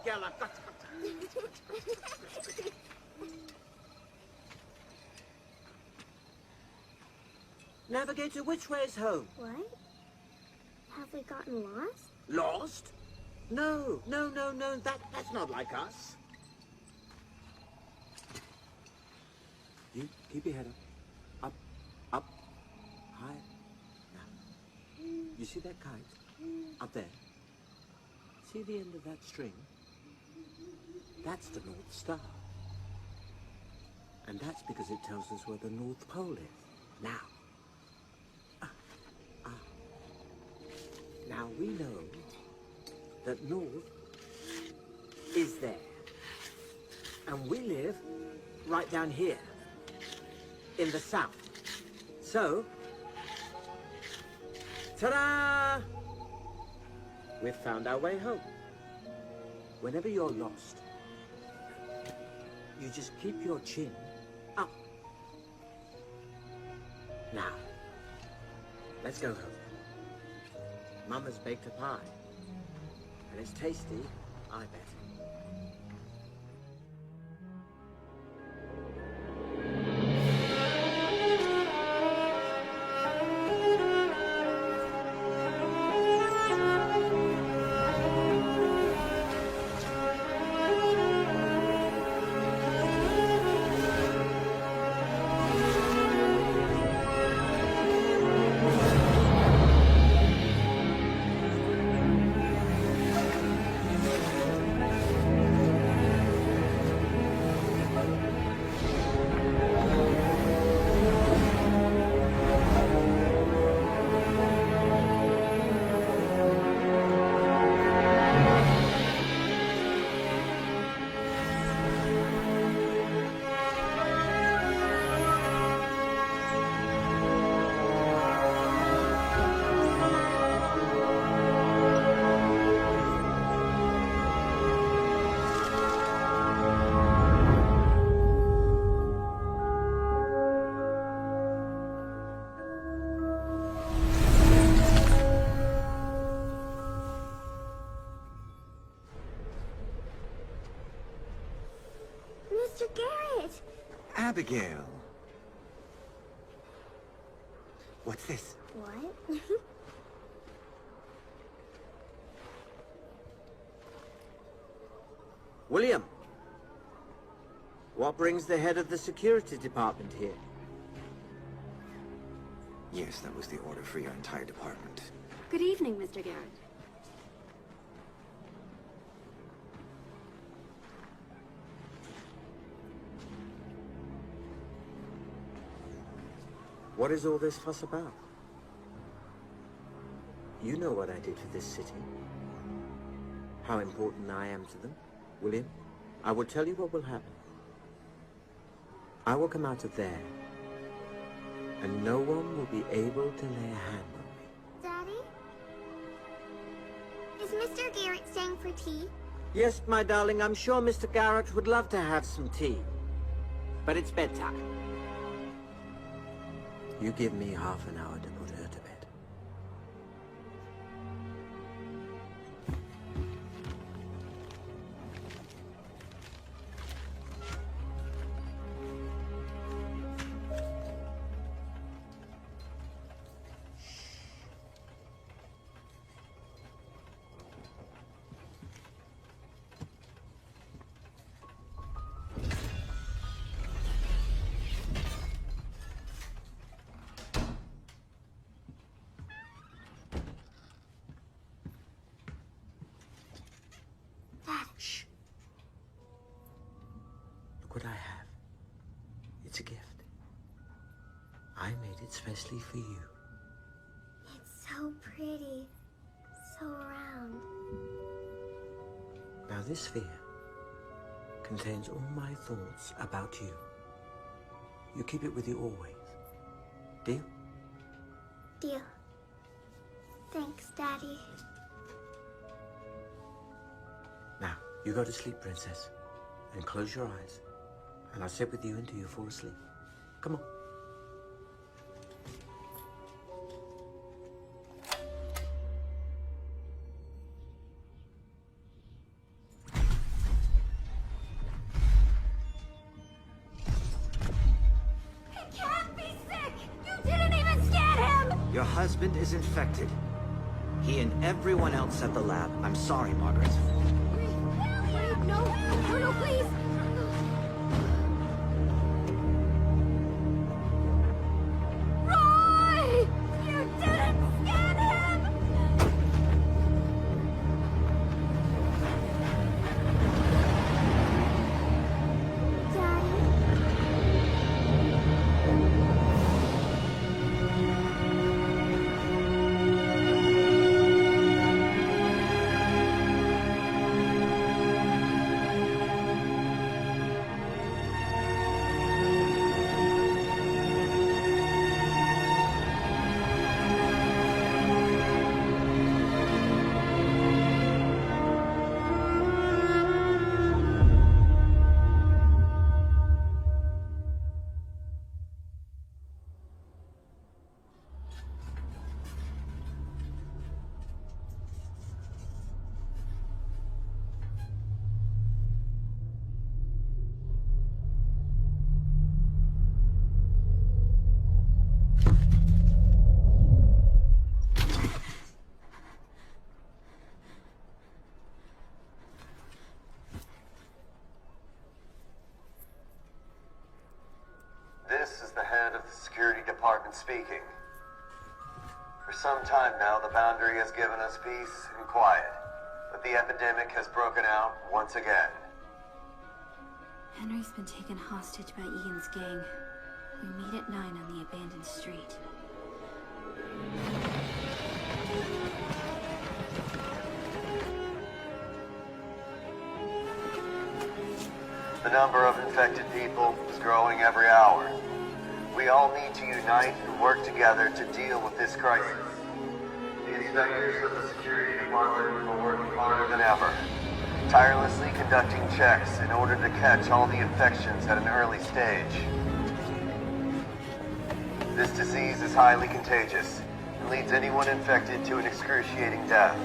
Gala. Navigator, which way is home? What? Have we gotten lost? Lost? No. That's not like us. You keep your head up. Up. High. Now. You see that kite? Up there. See the end of that string? That's the North Star. And that's because it tells us where the North Pole is. Now. Now we know that North is there. And we live right down here, in the south. So, ta-da! We've found our way home. Whenever you're lost, you just keep your chin up. Now, let's go home. Mama's baked a pie, and it's tasty, I bet. Mr. Garrett! Abigail. What's this? What? William, what brings the head of the security department here? Yes, that was the order for your entire department. Good evening, Mr. Garrett. What is all this fuss about? You know what I did for this city. How important I am to them. William, I will tell you what will happen. I will come out of there, and no one will be able to lay a hand on me. Daddy? Is Mr. Garrett staying for tea? Yes, my darling, I'm sure Mr. Garrett would love to have some tea. But it's bedtime. You give me half an hour to put her to bed. Shh. Look what I have. It's a gift. I made it specially for you. It's so pretty. So round. Now this sphere contains all my thoughts about you. You keep it with you always. Deal? Deal. Thanks, Daddy. Now, you go to sleep, Princess, and close your eyes, and I'll sit with you until you fall asleep. Come on. Your husband is infected. He and everyone else at the lab. I'm sorry, Margaret. No, please. Roy! You didn't scan him! This is the head of the security department speaking. For some time now, the Boundary has given us peace and quiet, but the epidemic has broken out once again. Henry's been taken hostage by Ian's gang. We meet at 9 on the abandoned street. The number of infected people is growing every hour. We all need to unite and work together to deal with this crisis. The inspectors of the security department are working harder than ever, tirelessly conducting checks in order to catch all the infections at an early stage. This disease is highly contagious and leads anyone infected to an excruciating death.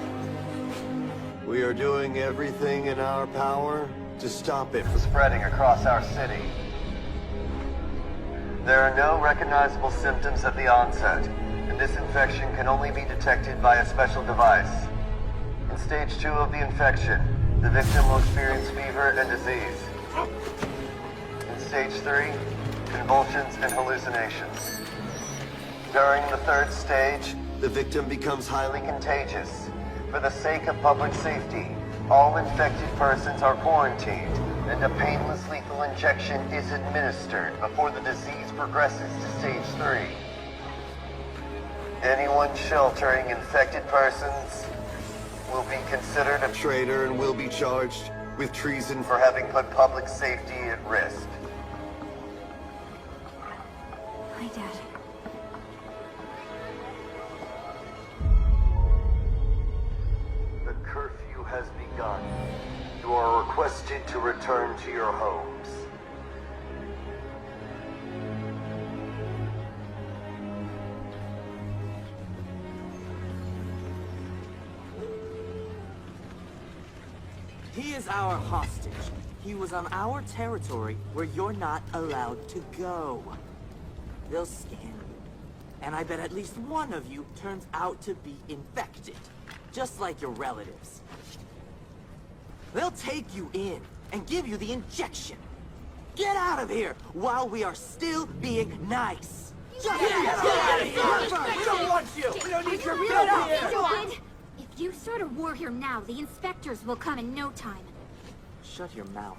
We are doing everything in our power to stop it from Spreading across our city. There are no recognizable symptoms at the onset, and this infection can only be detected by a special device. In stage 2 of the infection, the victim will experience fever and disease. In stage 3, convulsions and hallucinations. During the 3rd stage, the victim becomes highly contagious. For the sake of public safety, all infected persons are quarantined, and a painless lethal injection is administered before the disease progresses to stage 3. Anyone sheltering infected persons will be considered a traitor and will be charged with treason for having put public safety at risk. Hi, Dad. The curfew has begun. You are requested to return to your homes. He is our hostage. He was on our territory where you're not allowed to go. They'll scan you. And I bet at least one of you turns out to be infected. Just like your relatives. They'll take you in and give you the injection. Get out of here while we are still being nice. Just get out of here! We don't want you! We don't need your Stupid! If you start a war here now, the inspectors will come in no time. Shut your mouth,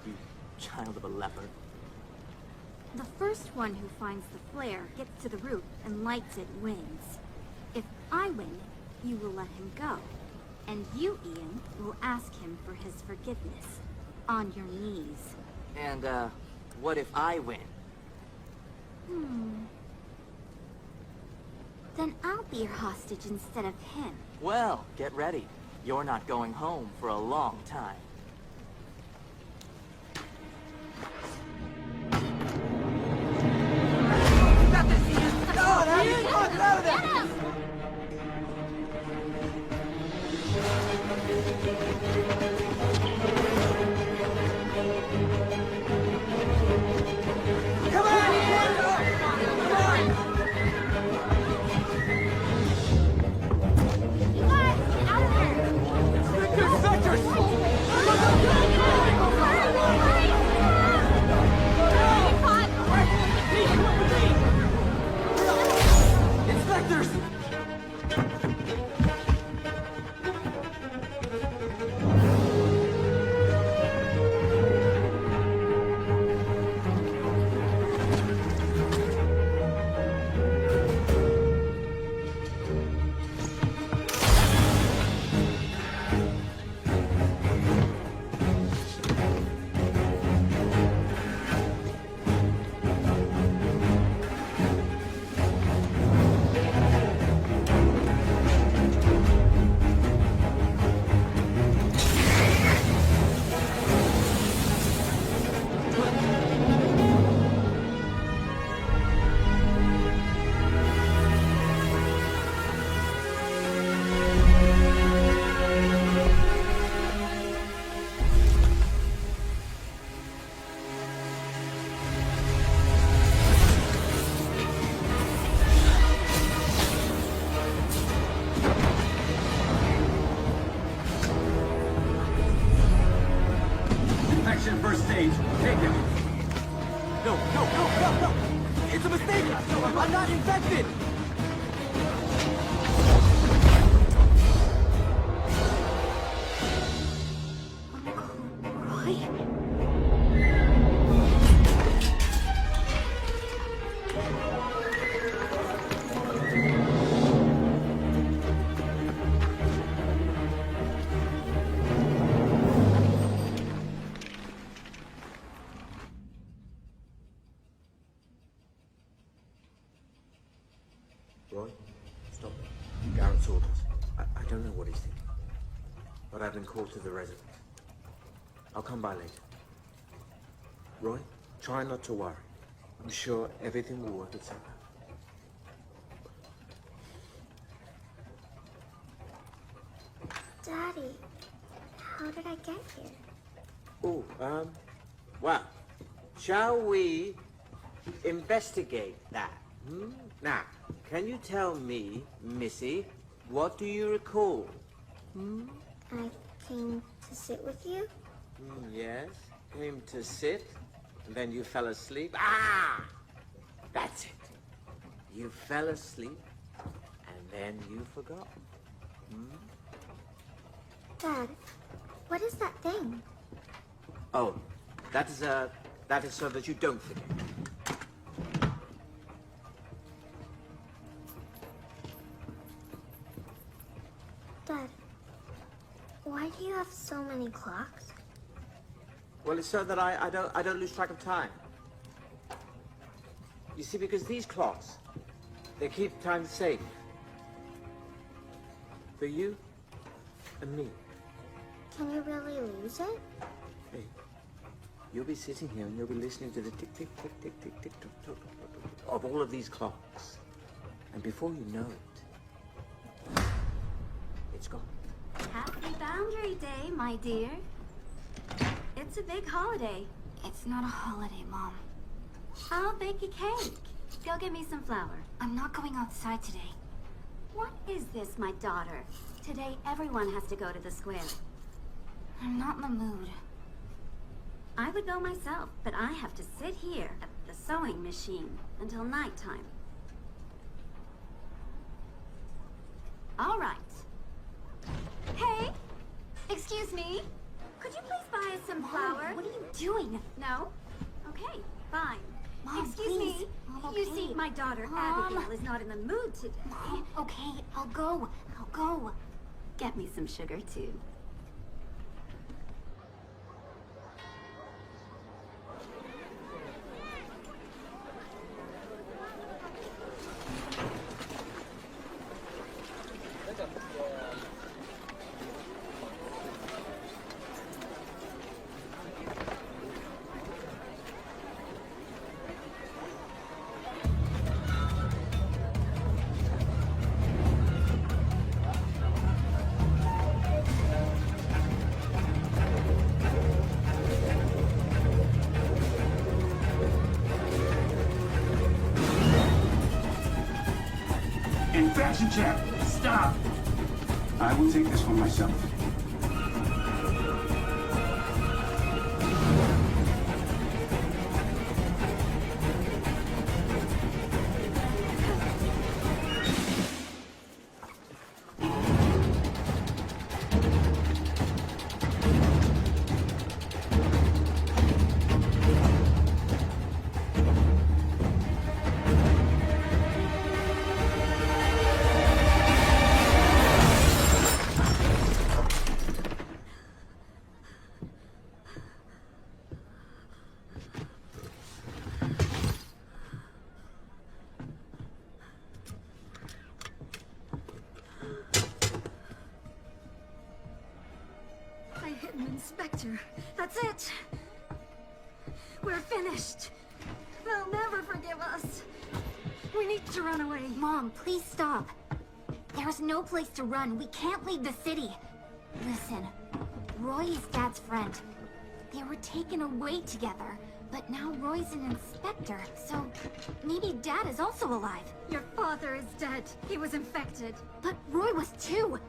you child of a leopard. The first one who finds the flare gets to the roof and lights it wins. If I win, you will let him go. And you, Ian, will ask him for his forgiveness. On your knees. And, what if I win? Then I'll be your hostage instead of him. Well, get ready. You're not going home for a long time. Roy, stop. Garrett's orders. I don't know what he's thinking. But I've been called to the residence. I'll come by later. Roy, try not to worry. I'm sure everything will work itself out. Daddy, how did I get here? Oh, well, shall we investigate that? Now, can you tell me, Missy, what do you recall? I came to sit with you? Yes, came to sit, and then you fell asleep. Ah! That's it. You fell asleep, and then you forgot. Dad, what is that thing? Oh, that is so that you don't forget. Dad, why do you have so many clocks? Well, it's so that I don't lose track of time. You see, because these clocks, they keep time safe. For you and me. Can you really lose it? Hey, you'll be sitting here and you'll be listening to the tick, tick, tick, tick, tick, tick, tock, tock, of all of these clocks. And before you know it, it's gone. Happy Boundary Day, my dear. It's a big holiday. It's not a holiday, Mom. I'll bake a cake. Go get me some flour. I'm not going outside today. What is this, my daughter? Today, everyone has to go to the square. I'm not in the mood. I would go myself, but I have to sit here at the sewing machine until nighttime. All right. Hey! Excuse me? Could you please buy us some flour? What are you doing? No? Okay, fine. Mom, Excuse please. me. Mom, You okay. see, my daughter Mom. Abigail is not in the mood today. Mom, okay, I'll go. I'll go. Get me some sugar, too. Infection check! Stop! I will take this one myself. I hit an inspector. That's it. We're finished. They'll never forgive us. We need to run away. Mom, please stop. There's no place to run. We can't leave the city. Listen, Roy is Dad's friend. They were taken away together, but now Roy's an inspector, so maybe Dad is also alive. Your father is dead. He was infected. But Roy was too.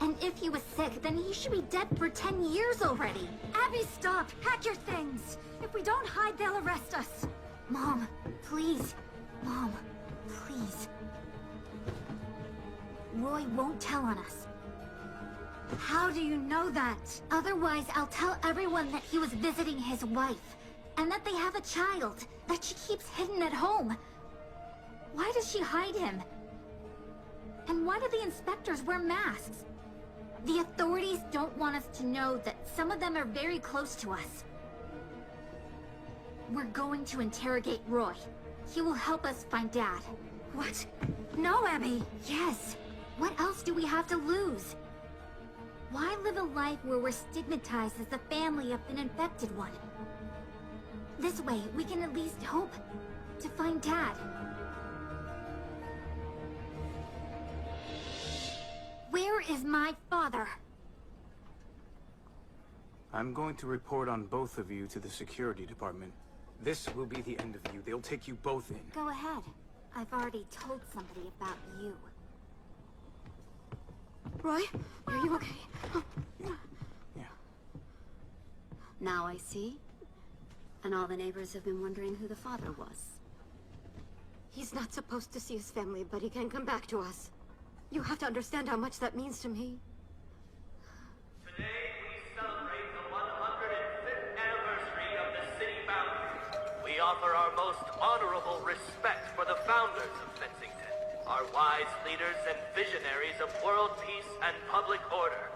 And if he was sick, then he should be dead for 10 years already. Abby, stop! Pack your things! If we don't hide, they'll arrest us. Mom, please. Mom, please. Roy won't tell on us. How do you know that? Otherwise, I'll tell everyone that he was visiting his wife, and that they have a child that she keeps hidden at home. Why does she hide him? And why do the inspectors wear masks? The authorities don't want us to know that some of them are very close to us. We're going to interrogate Roy. He will help us find Dad. What? No, Abby! Yes. What else do we have to lose? Why live a life where we're stigmatized as the family of an infected one? This way, we can at least hope to find Dad. Where is my father? I'm going to report on both of you to the security department. This will be the end of you. They'll take you both in. Go ahead. I've already told somebody about you. Roy, are you okay? Yeah. Now I see. And all the neighbors have been wondering who the father was. He's not supposed to see his family, but he can come back to us. You have to understand how much that means to me. Today we celebrate the 105th anniversary of the city boundary. We offer our most honorable respect for the founders of Fensington, our wise leaders and visionaries of world peace and public order.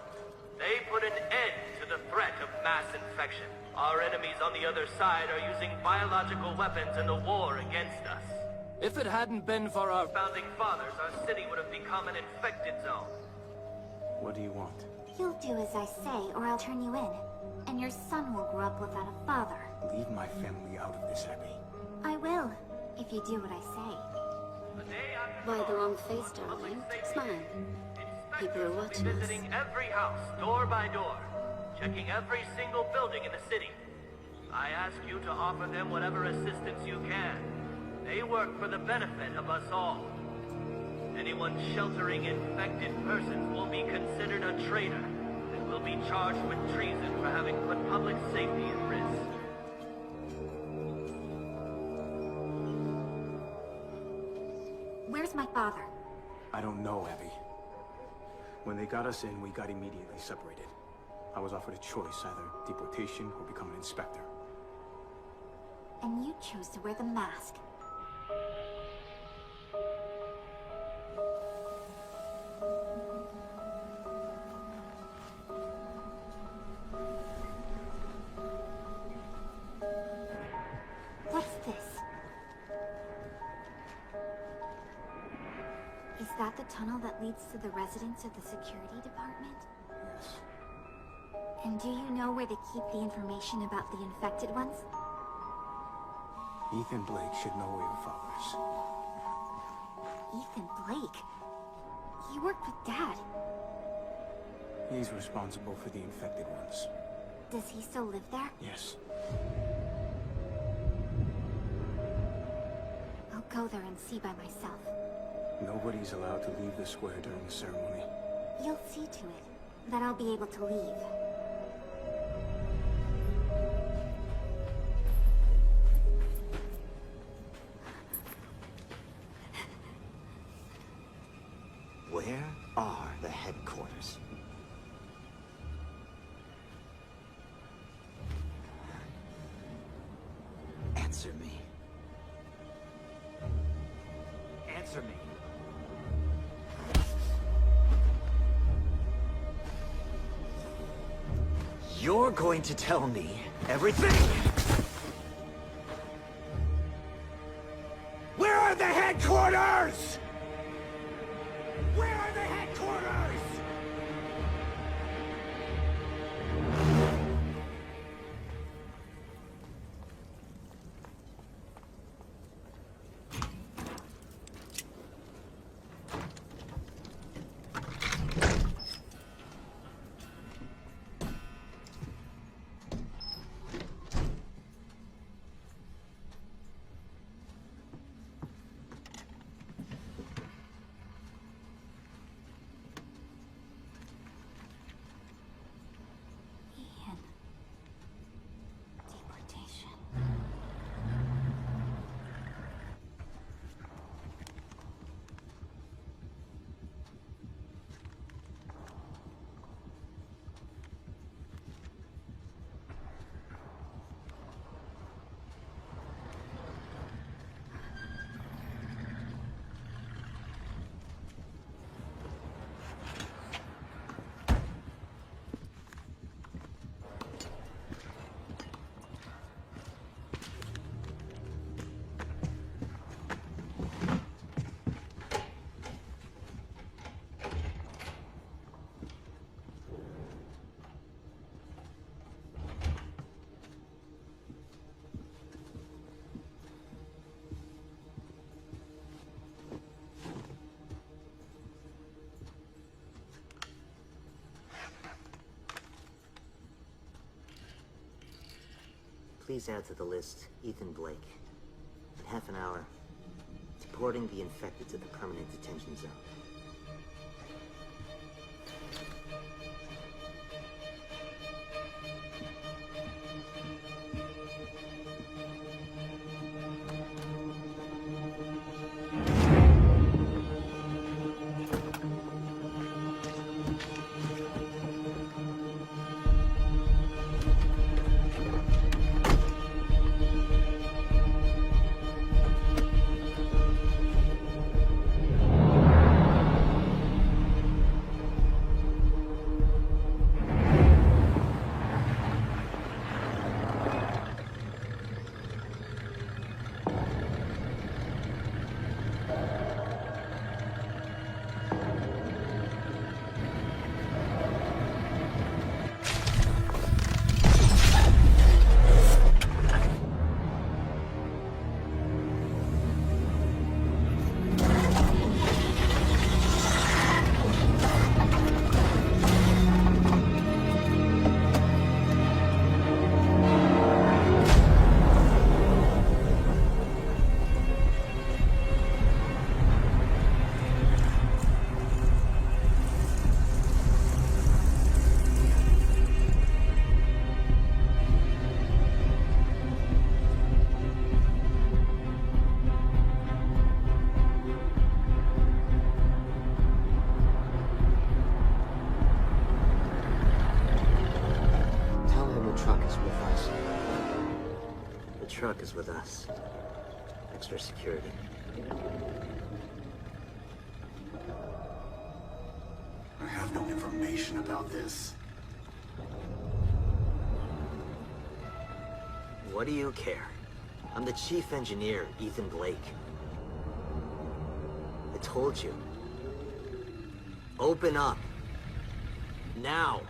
They put an end to the threat of mass infection. Our enemies on the other side are using biological weapons in the war against us. If it hadn't been for our founding fathers, our city would have become an infected zone. What do you want? You'll do as I say, or I'll turn you in. And your son will grow up without a father. Leave my family out of this, Abby. I will, if you do what I say. Why the wrong face, darling? Smile. People are watching us. Visiting every house, door by door, checking every single building in the city. I ask you to offer them whatever assistance you can. They work for the benefit of us all. Anyone sheltering infected persons will be considered a traitor and will be charged with treason for having put public safety at risk. Where's my father? I don't know, Abby. When they got us in, we got immediately separated. I was offered a choice, either deportation or become an inspector. And you chose to wear the mask. What's this? Is that the tunnel that leads to the residence of the security department? Yes. And do you know where they keep the information about the infected ones? Ethan Blake should know where your father is. Ethan Blake? He worked with Dad. He's responsible for the infected ones. Does he still live there? Yes. I'll go there and see by myself. Nobody's allowed to leave the square during the ceremony. You'll see to it that I'll be able to leave. Where are the headquarters? Answer me. Answer me. You're going to tell me everything! Where are the headquarters? Where are the headquarters? please add to the list Ethan Blake? In half an hour, deporting the infected to the permanent detention zone. Truck is with us. Extra security. I have no information about this. What do you care? I'm the chief engineer, Ethan Blake. I told you. Open up. Now.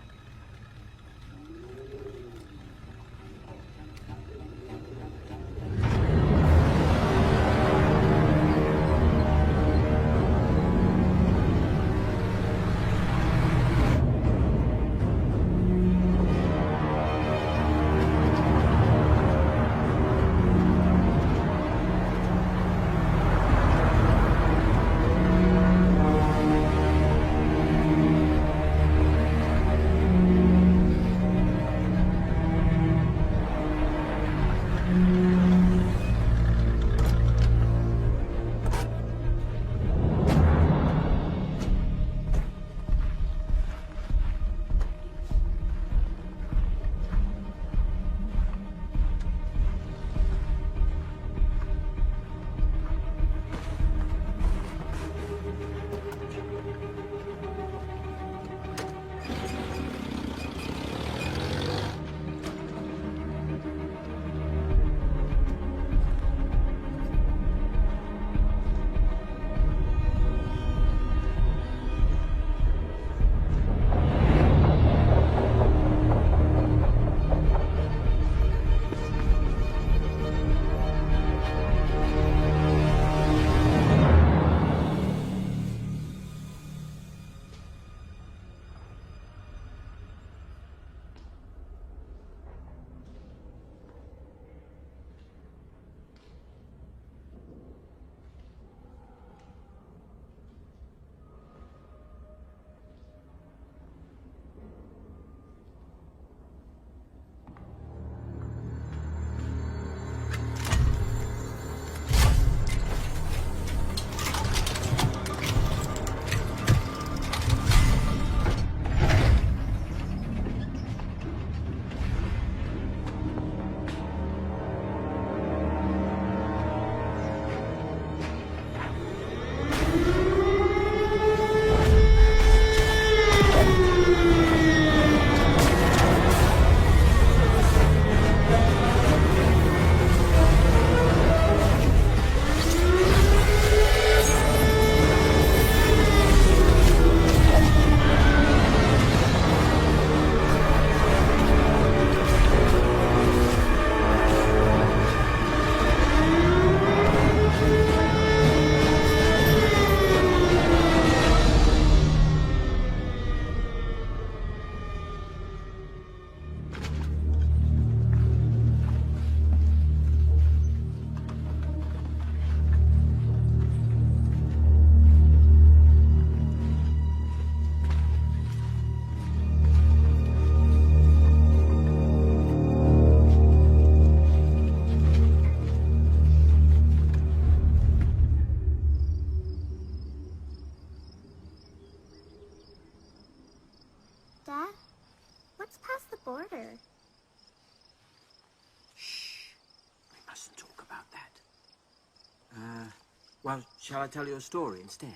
Well, shall I tell you a story instead?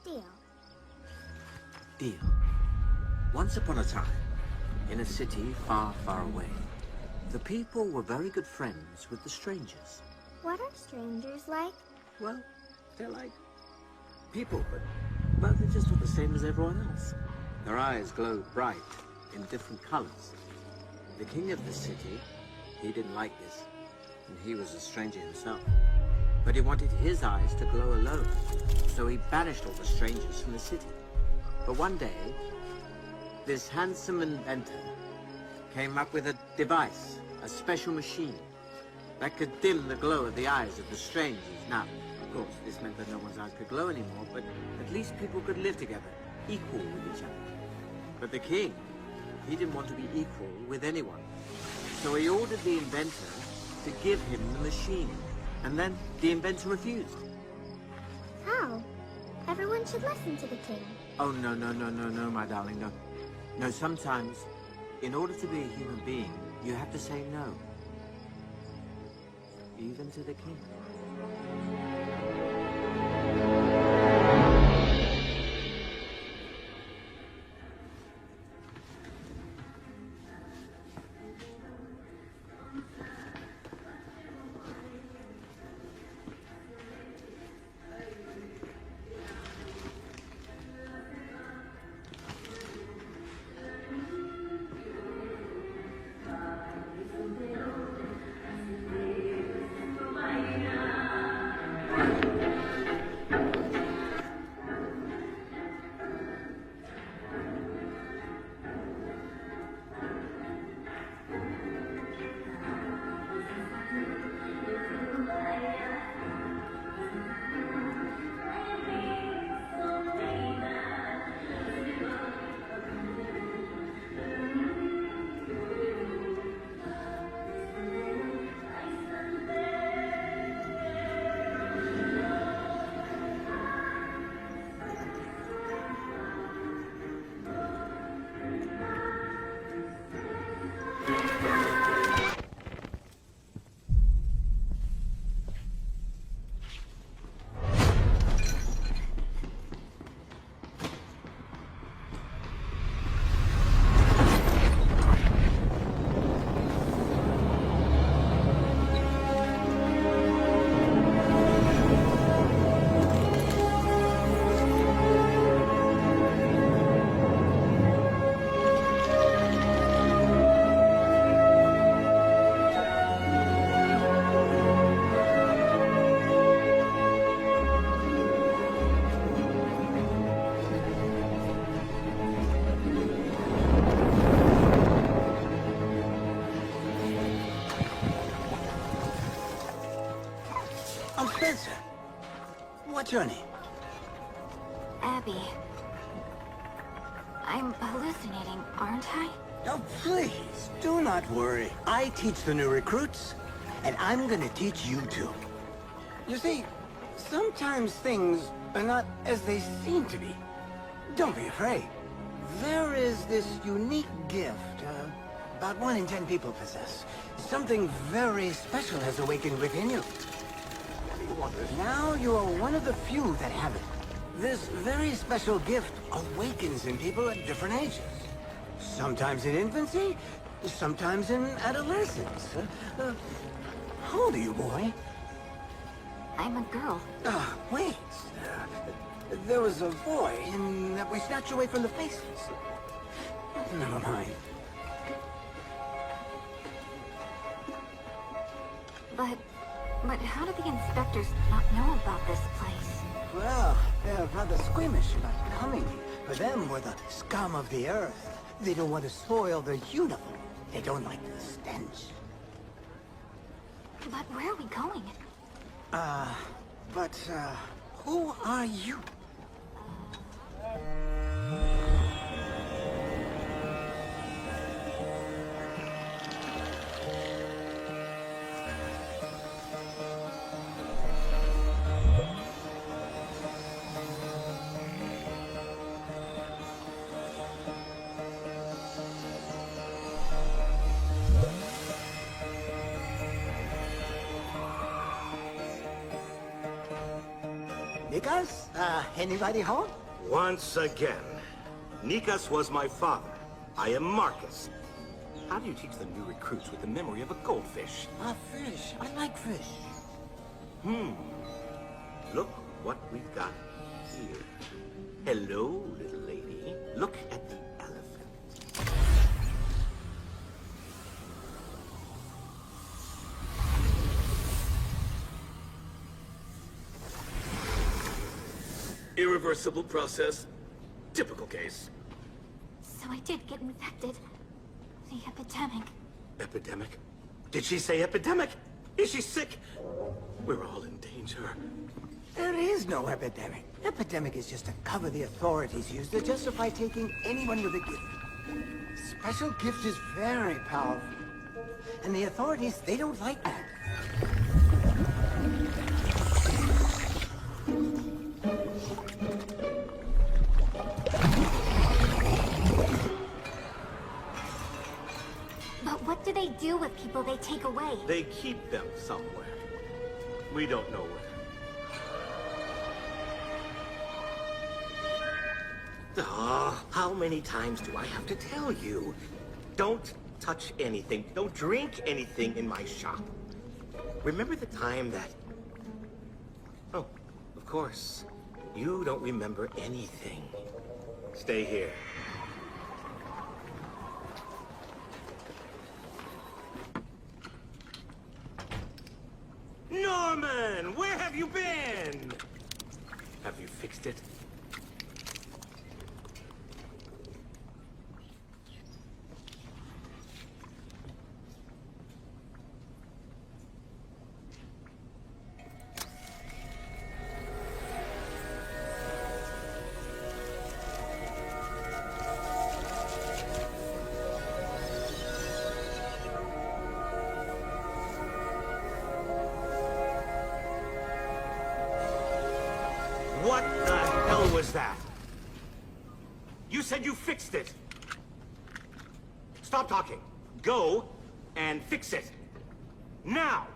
Deal. Deal. Once upon a time, in a city far, far away, the people were very good friends with the strangers. What are strangers like? Well, they're like people, but they're just not the same as everyone else. Their eyes glowed bright in different colors. The king of the city, he didn't like this, and he was a stranger himself. But he wanted his eyes to glow alone, so he banished all the strangers from the city. But one day, this handsome inventor came up with a device, a special machine, that could dim the glow of the eyes of the strangers. Now, of course, this meant that no one's eyes could glow anymore, but at least people could live together, equal with each other. But the king, he didn't want to be equal with anyone. So he ordered the inventor to give him the machine. And then the inventor refused. How? Everyone should listen to the king. Oh, no, my darling, no. No, sometimes, in order to be a human being, you have to say no. Even to the king. Spencer. What's your name? Abby. I'm hallucinating, aren't I? Oh, please, do not worry. I teach the new recruits, and I'm gonna teach you too. You see, sometimes things are not as they seem to be. Don't be afraid. There is this unique gift, about 1 in 10 people possess. Something very special has awakened within you. Now you are one of the few that have it. This very special gift awakens in people at different ages. Sometimes in infancy, sometimes in adolescence. How old are you, boy? I'm a girl. Wait. There was a boy, and that we snatched away from the faces. Never mind. But how do the inspectors not know about this place? Well, they're rather squeamish about coming. For them, we're the scum of the earth. They don't want to spoil their uniform. They don't like the stench. But where are we going? Who are you? Nikas? Anybody home? Once again. Nikas was my father. I am Marcus. How do you teach the new recruits with the memory of a goldfish? A fish. I like fish. Look what we've got here. Hello, little lady. Look at the elephant. Irreversible process. Typical case. So I did get infected. The epidemic. Epidemic? Did she say epidemic? Is she sick? We're all in danger. There is no epidemic. Epidemic is just a cover the authorities use to justify taking anyone with a gift. Special gift is very powerful. And the authorities, they don't like that. But what do they do with people they take away? They keep them somewhere. We don't know where. How many times do I have to tell you? Don't touch anything. Don't drink anything in my shop. Remember the time that... Oh, of course. You don't remember anything. Stay here. Norman! Where have you been? Have you fixed it? What the hell was that? You said you fixed it. Stop talking. Go and fix it. Now!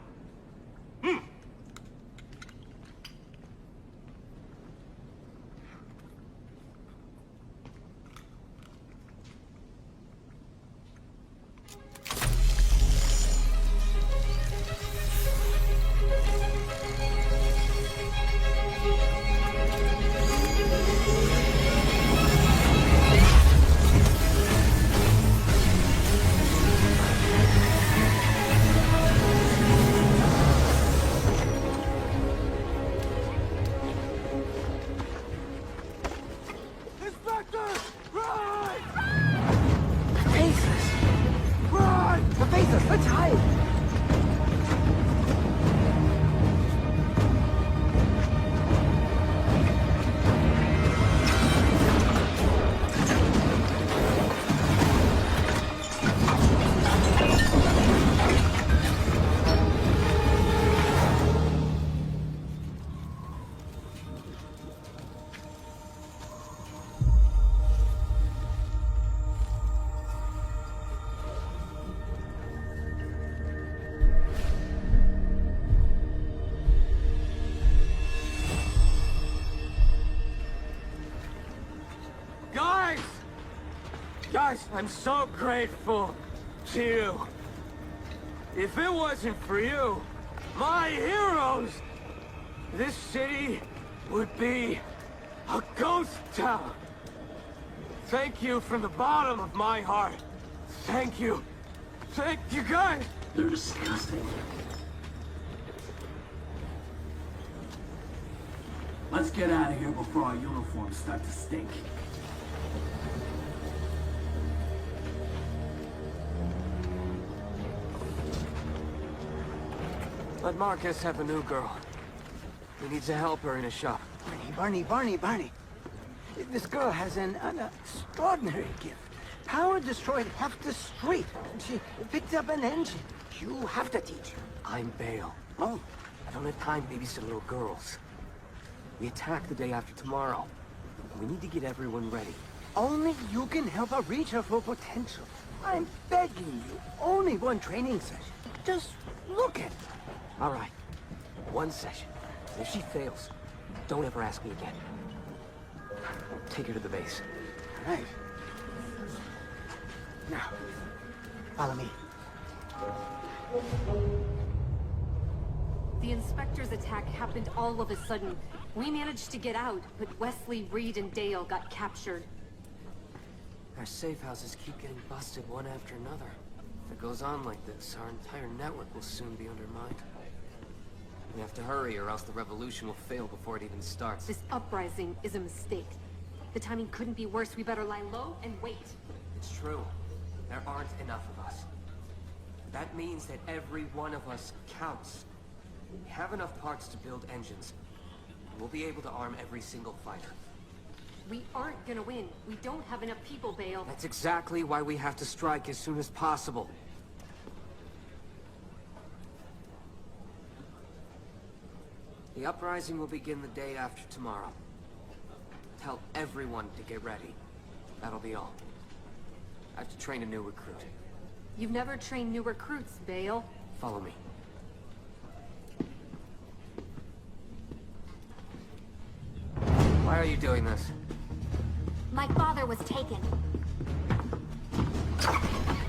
Let's hide! Guys, I'm so grateful to you. If it wasn't for you, my heroes, this city would be a ghost town. Thank you from the bottom of my heart. Thank you. Thank you, guys. They're disgusting. Let's get out of here before our uniforms start to stink. Let Marcus have a new girl. He needs a helper in his shop. Barney. This girl has an extraordinary gift. Power destroyed half the street. She picked up an engine. You have to teach her. I'm Bale. Oh. I don't have time to babysit little girls. We attack the day after tomorrow. We need to get everyone ready. Only you can help her reach her full potential. I'm begging you. Only one training session. Just look at her. All right. One session. If she fails, Don't ever ask me again. Take her to the base. Right. Now, follow me. The Inspector's attack happened all of a sudden. We managed to get out, but Wesley, Reed, and Dale got captured. Our safe houses keep getting busted one after another. If it goes on like this, our entire network will soon be undermined. We have to hurry or else the revolution will fail before it even starts. This uprising is a mistake. The timing couldn't be worse. We better lie low and wait. It's true. There aren't enough of us. That means that every one of us counts. We have enough parts to build engines. We'll be able to arm every single fighter. We aren't gonna win. We don't have enough people, Bale. That's exactly why we have to strike as soon as possible. The uprising will begin the day after tomorrow. Tell everyone to get ready. That'll be all. I have to train a new recruit. You've never trained new recruits, Bale. Follow me. Why are you doing this? My father was taken.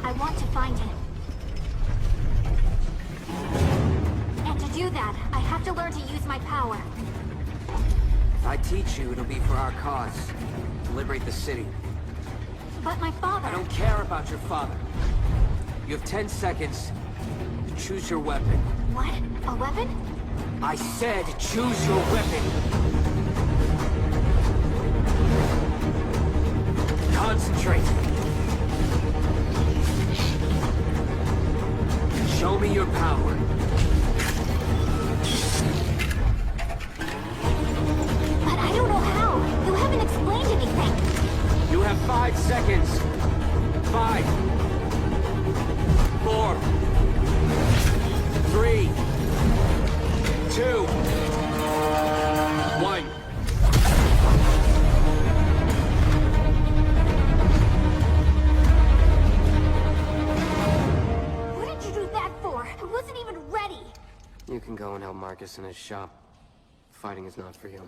I want to find him. And to do that, I have to learn to use my power. If I teach you, it'll be for our cause. To liberate the city. But my father... I don't care about your father. You have 10 seconds to choose your weapon. What? A weapon? I said choose your weapon! Concentrate! Show me your power. But I don't know how. You haven't explained anything. You have 5 seconds. 5, 4, 3, 2, 1. What did you do that for? I wasn't even ready. You can go and help Marcus in his shop. Fighting is not for you.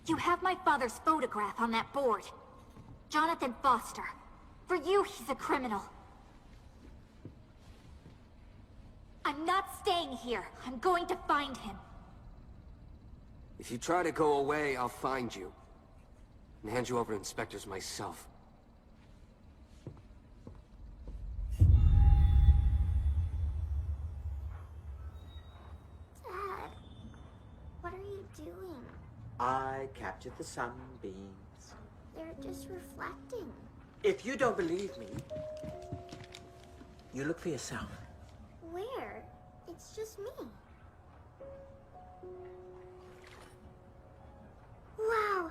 You have my father's photograph on that board. Jonathan Foster. For you, he's a criminal. I'm not staying here. I'm going to find him. If you try to go away, I'll find you. And hand you over to inspectors myself. Dad, what are you doing? I captured the sunbeams. They're just reflecting. If you don't believe me, you look for yourself. Where? It's just me. Wow,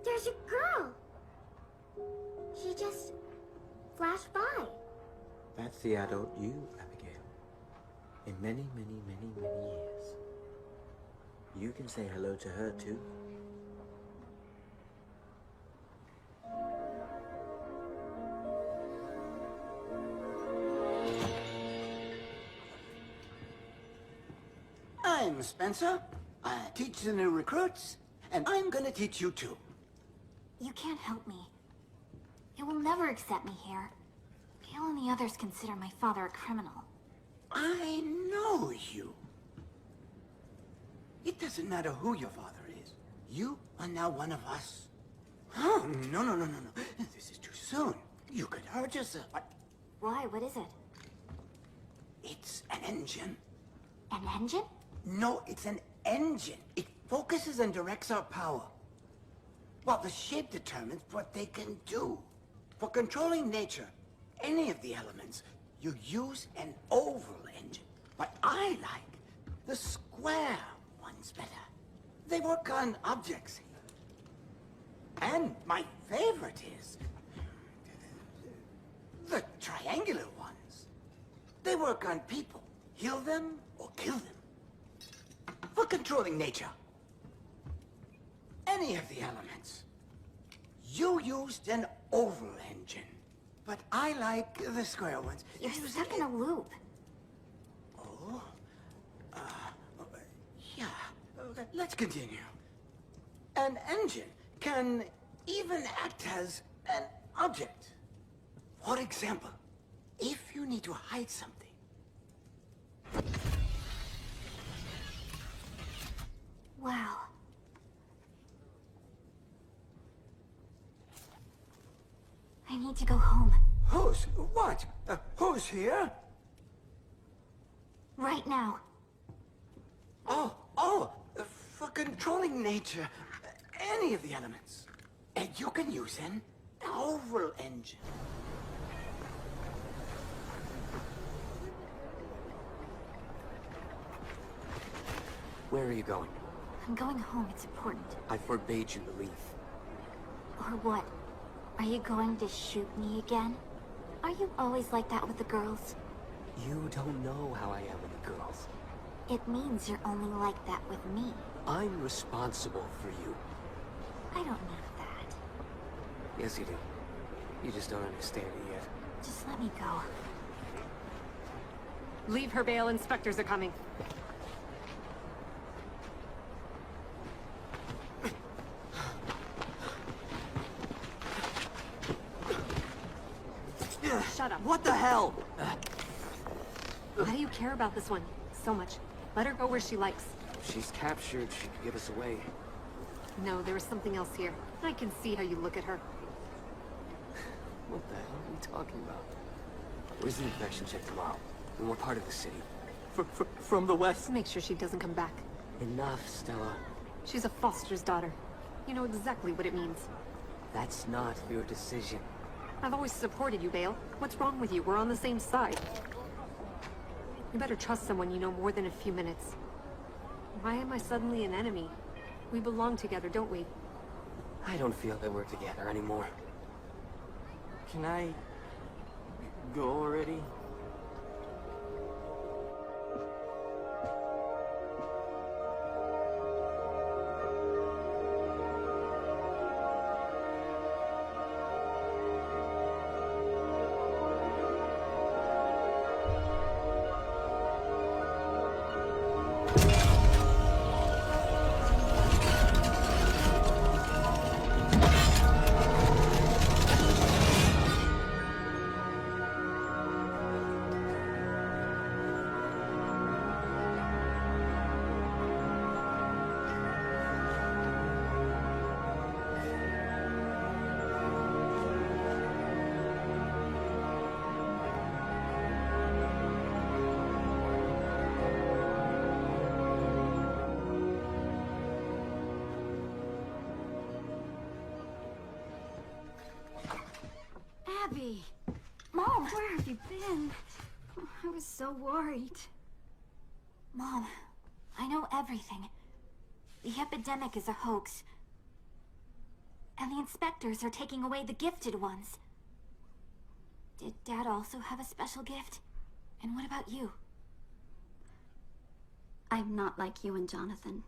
there's a girl. She just flashed by. That's the adult you, Abigail. In many, many, many, many years. You can say hello to her, too. I'm Spencer. I teach the new recruits, and I'm gonna teach you too. You can't help me. You will never accept me here. Gale and the others consider my father a criminal. I know you. It doesn't matter who your father is. You are now one of us. Oh, no. This is too soon. You could hurt yourself. Why? What is it? It's an engine. An engine? No, it's an engine. It focuses and directs our power. Well, the shape determines what they can do. For controlling nature, any of the elements, you use an oval engine. But I like the square ones better. They work on objects. And my favorite is the triangular ones. They work on people. Heal them or kill them. For controlling nature. Any of the elements. You used an oval engine. But I like the square ones. You're stuck in a loop. Oh? Yeah. let's continue. An engine can even act as an object. For example, if you need to hide something. Wow. I need to go home. Who's here? Right now. For controlling nature, any of the elements. And you can use an oval engine. Where are you going? I'm going home. It's important. I forbade you to leave. Or what? Are you going to shoot me again? Are you always like that with the girls? You don't know how I am with the girls. It means you're only like that with me. I'm responsible for you. I don't know that. Yes, you do. You just don't understand it yet. Just let me go. Leave her, Bale. Inspectors are coming. Shut up. What the hell? Why do you care about this one so much? Let her go where she likes. If she's captured, she could give us away. No, there is something else here. I can see how you look at her. What the hell are you talking about? Where's the infection check tomorrow? In what part of the city? From the west. Make sure she doesn't come back. Enough, Stella. She's a Foster's daughter. You know exactly what it means. That's not your decision. I've always supported you, Bale. What's wrong with you? We're on the same side. You better trust someone you know more than a few minutes. Why am I suddenly an enemy? We belong together, don't we? I don't feel that we're together anymore. Can I go already? Abby! Mom, where have you been? I was so worried. Mom, I know everything. The epidemic is a hoax. And the inspectors are taking away the gifted ones. Did Dad also have a special gift? And what about you? I'm not like you and Jonathan.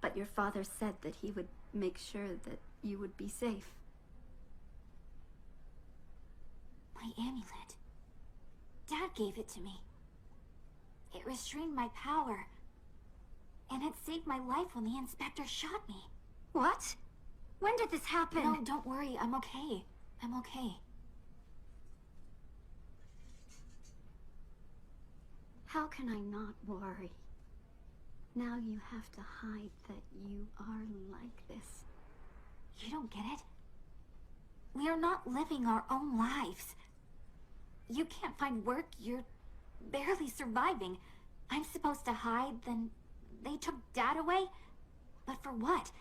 But your father said that he would make sure that you would be safe. My amulet. Dad gave it to me. It restrained my power. And it saved my life when the inspector shot me. What? When did this happen? No, don't worry. I'm okay. I'm okay. How can I not worry? Now you have to hide that you are like this. You don't get it? We are not living our own lives. You can't find work, you're barely surviving. I'm supposed to hide, then they took Dad away? But for what?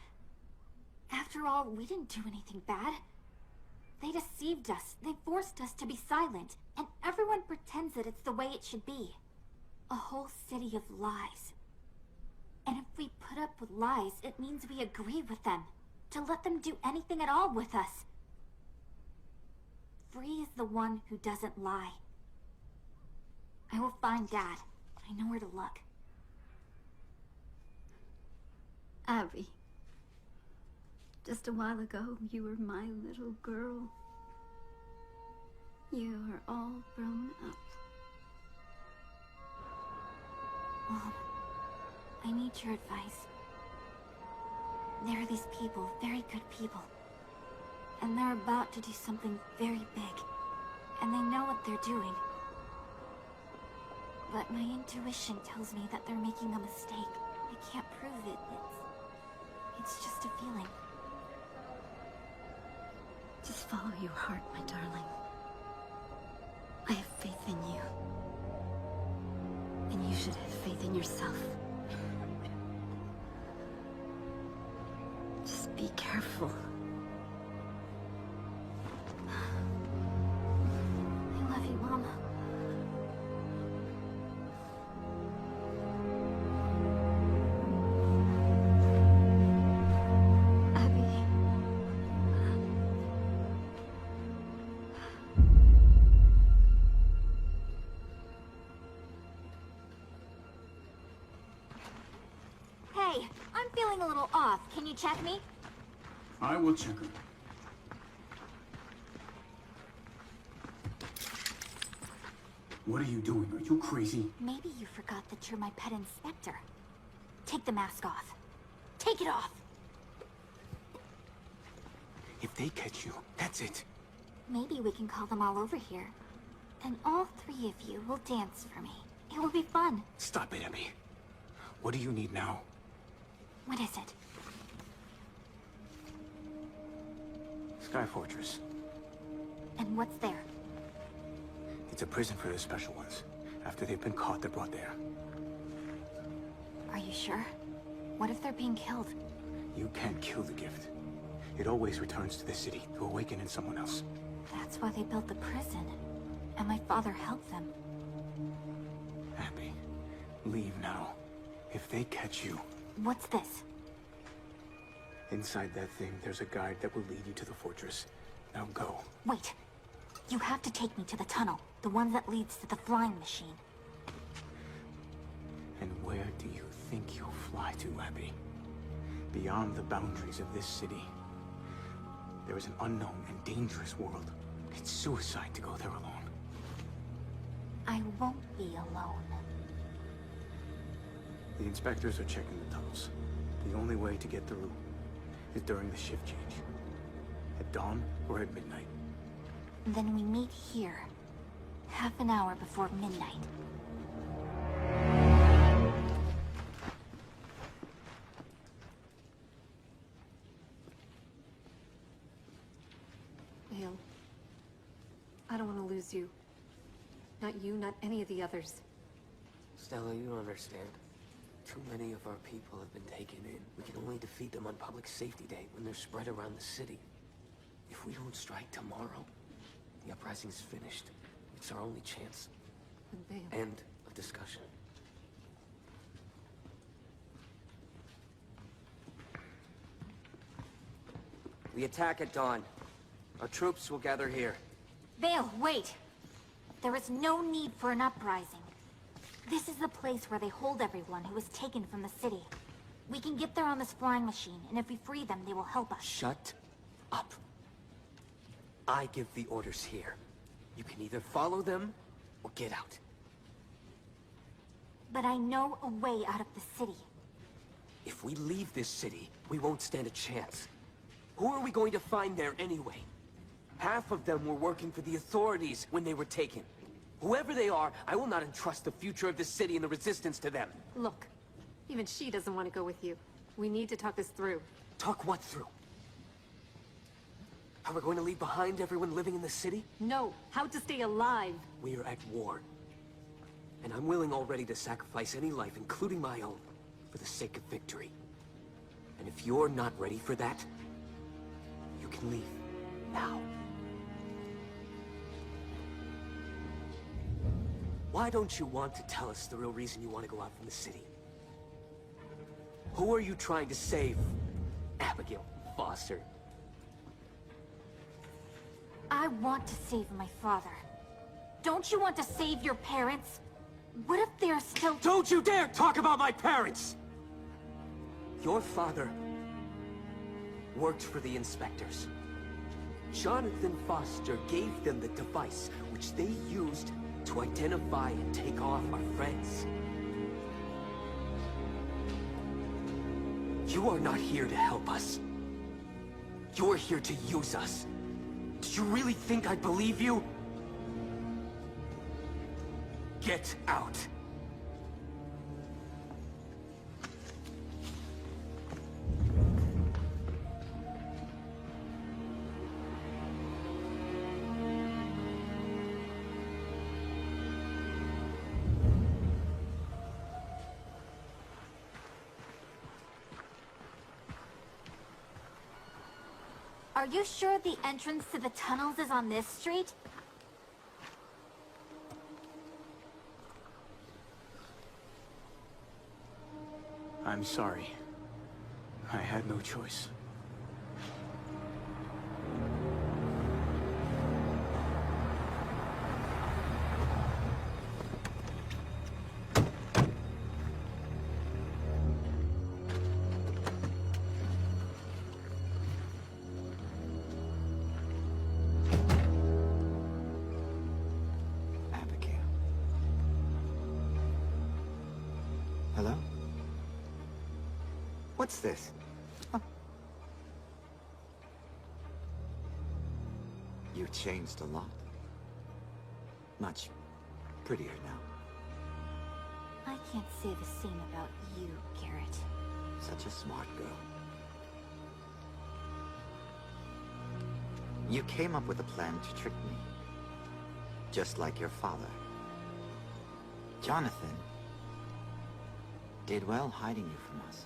After all, we didn't do anything bad. They deceived us, they forced us to be silent, and everyone pretends that it's the way it should be. A whole city of lies. And if we put up with lies, it means we agree with them. To let them do anything at all with us. Free is the one who doesn't lie. I will find Dad. I know where to look. Abby. Just a while ago, you were my little girl. You are all grown up. Mom, I need your advice. There are these people, very good people. And they're about to do something very big. And they know what they're doing. But my intuition tells me that they're making a mistake. I can't prove it. It's just a feeling. Just follow your heart, my darling. I have faith in you. And you should have faith in yourself. Just be careful. I love you, Mom. Hey, I'm feeling a little off. Can you check me? I will check her. What are you doing? Are you crazy? Maybe you forgot that you're my pet inspector. Take the mask off. Take it off! If they catch you, that's it. Maybe we can call them all over here. And all three of you will dance for me. It will be fun. Stop it, Abby. What do you need now? What is it? Sky Fortress. And what's there? It's a prison for the special ones. After they've been caught, they're brought there. Are you sure? What if they're being killed? You can't kill the gift. It always returns to the city to awaken in someone else. That's why they built the prison. And my father helped them. Abby, leave now. If they catch you... What's this? Inside that thing, there's a guide that will lead you to the fortress. Now go. Wait. You have to take me to the tunnel. The one that leads to the flying machine. And where do you think you'll fly to, Abby? Beyond the boundaries of this city. There is an unknown and dangerous world. It's suicide to go there alone. I won't be alone. The inspectors are checking the tunnels. The only way to get through is during the shift change. At dawn or at midnight. Then we meet here. Half an hour before midnight. Vale. I don't want to lose you. Not you, not any of the others. Stella, you don't understand. Too many of our people have been taken in. We can only defeat them on Public Safety Day when they're spread around the city. If we don't strike tomorrow, the uprising's finished. It's our only chance. End of discussion. We attack at dawn. Our troops will gather here. Vale, wait! There is no need for an uprising. This is the place where they hold everyone who was taken from the city. We can get there on this flying machine, and if we free them, they will help us. Shut up. I give the orders here. You can either follow them, or get out. But I know a way out of the city. If we leave this city, we won't stand a chance. Who are we going to find there anyway? Half of them were working for the authorities when they were taken. Whoever they are, I will not entrust the future of this city and the resistance to them. Look, even she doesn't want to go with you. We need to talk this through. Talk what through? How we're going to leave behind everyone living in the city? No, how to stay alive. We are at war. And I'm willing already to sacrifice any life, including my own, for the sake of victory. And if you're not ready for that, you can leave now. Why don't you want to tell us the real reason you want to go out from the city? Who are you trying to save, Abigail Foster? I want to save my father. Don't you want to save your parents? What if they're still— Don't you dare talk about my parents! Your father worked for the inspectors. Jonathan Foster gave them the device which they used to identify and take off our friends. You are not here to help us. You are here to use us. Did you really think I'd believe you? Get out. Are you sure the entrance to the tunnels is on this street? I'm sorry. I had no choice. Hello? What's this? Huh. You changed a lot. Much prettier now. I can't say the same about you, Garrett. Such a smart girl. You came up with a plan to trick me. Just like your father. Jonathan did well hiding you from us.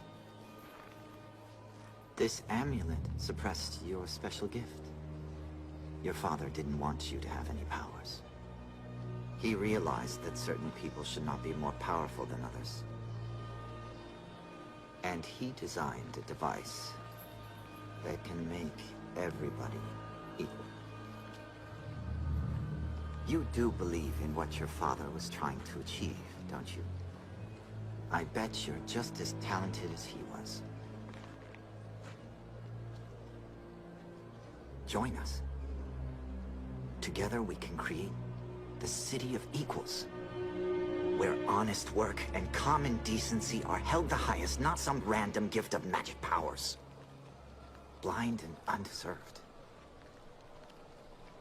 This amulet suppressed your special gift. Your father didn't want you to have any powers. He realized that certain people should not be more powerful than others. And he designed a device that can make everybody equal. You do believe in what your father was trying to achieve, don't you? I bet you're just as talented as he was. Join us. Together we can create the City of Equals, where honest work and common decency are held the highest, not some random gift of magic powers. Blind and undeserved.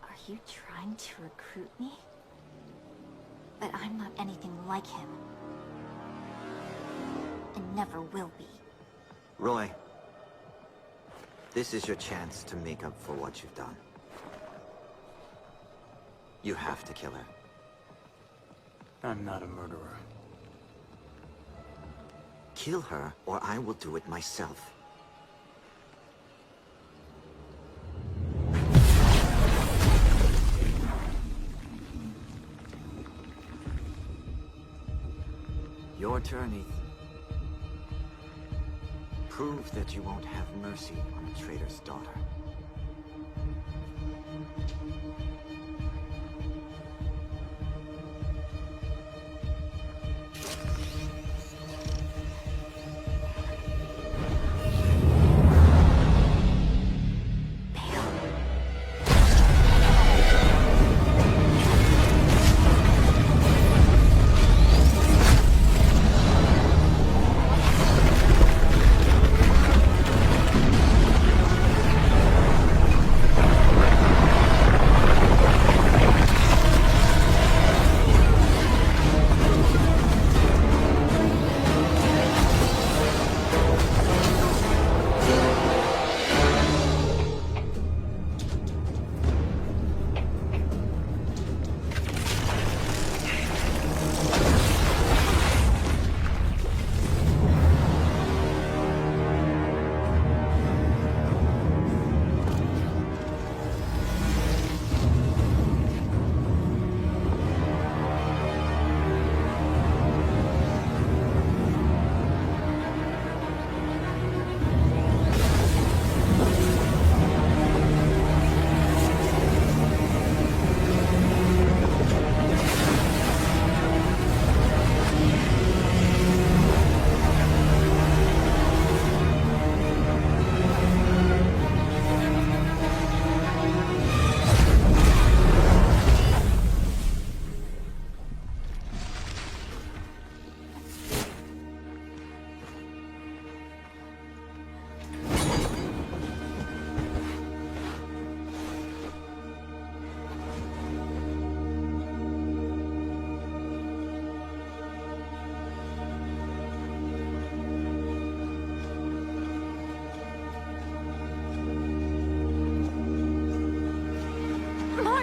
Are you trying to recruit me? But I'm not anything like him. And never will be. Roy, this is your chance to make up for what you've done. You have to kill her. I'm not a murderer. Kill her, or I will do it myself. Your turn, Ethan. Prove that you won't have mercy on a traitor's daughter.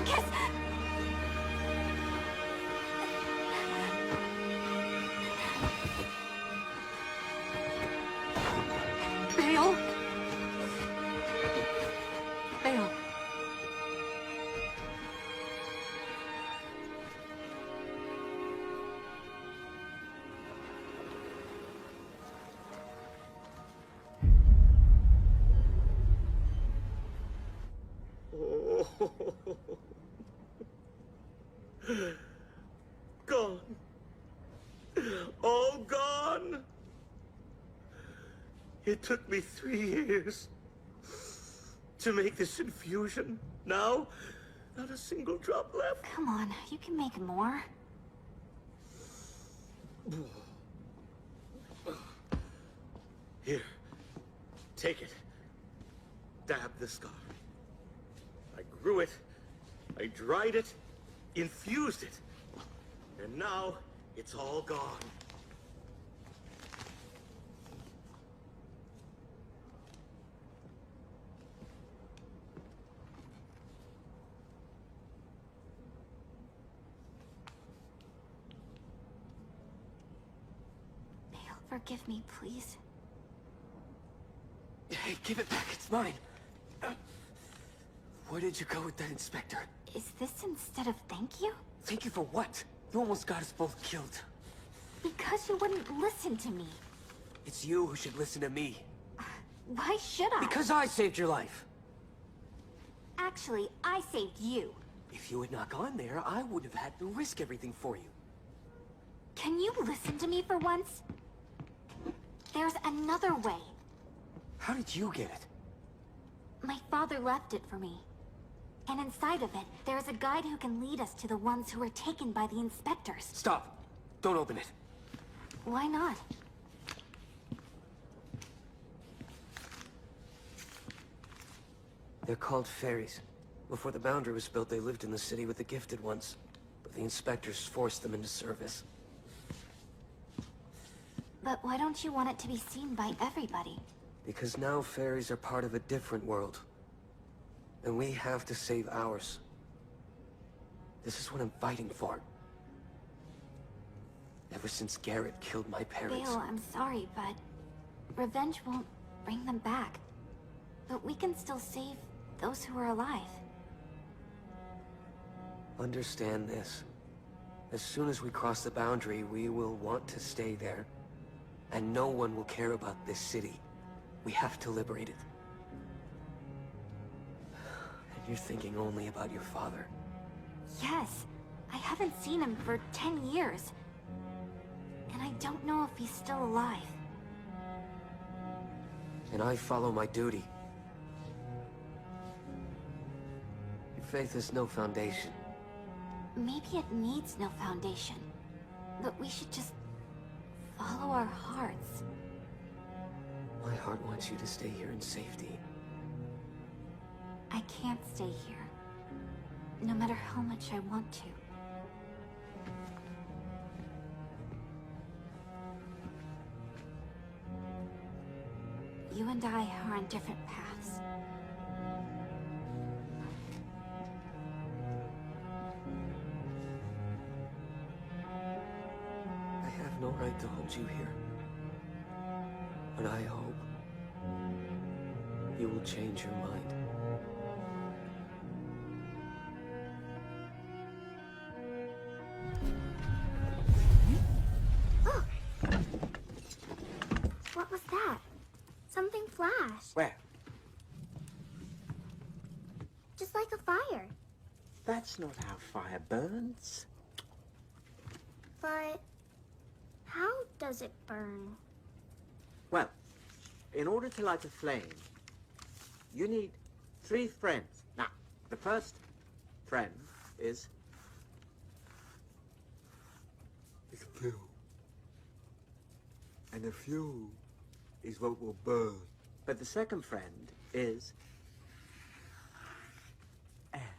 Marcus! Bale? Bale. Gone. All gone. It took me 3 years to make this infusion. Now, not a single drop left. Come on, you can make more. Here, take it. Dab the scar. I grew it, I dried it, infused it, and now it's all gone. Bale, forgive me, please. Hey, give it back. It's mine. Where did you go with that inspector? Is this instead of thank you? Thank you for what? You almost got us both killed. Because you wouldn't listen to me. It's you who should listen to me. Why should I? Because I saved your life. Actually, I saved you. If you had not gone there, I would have had to risk everything for you. Can you listen to me for once? There's another way. How did you get it? My father left it for me. And inside of it, there's a guide who can lead us to the ones who were taken by the inspectors. Stop. Don't open it. Why not? They're called fairies. Before the Boundary was built, they lived in the city with the Gifted Ones. But the inspectors forced them into service. But why don't you want it to be seen by everybody? Because now fairies are part of a different world. And we have to save ours. This is what I'm fighting for. Ever since Garrett killed my parents. Bale, I'm sorry, but revenge won't bring them back. But we can still save those who are alive. Understand this. As soon as we cross the Boundary, we will want to stay there. And no one will care about this city. We have to liberate it. And you're thinking only about your father. Yes. I haven't seen him for 10 years. And I don't know if he's still alive. And I follow my duty. Your faith has no foundation. Maybe it needs no foundation. But we should just follow our hearts. My heart wants you to stay here in safety. I can't stay here. No matter how much I want to. You and I are on different paths. I have no right to hold you here. But I hope you will change your mind. What was that? Something flashed. Where? Just like a fire. That's not how fire burns. But how does it burn? Well, in order to light a flame, you need 3 friends. Now, the first friend is fuel. And the fuel is what will burn. But the second friend is air.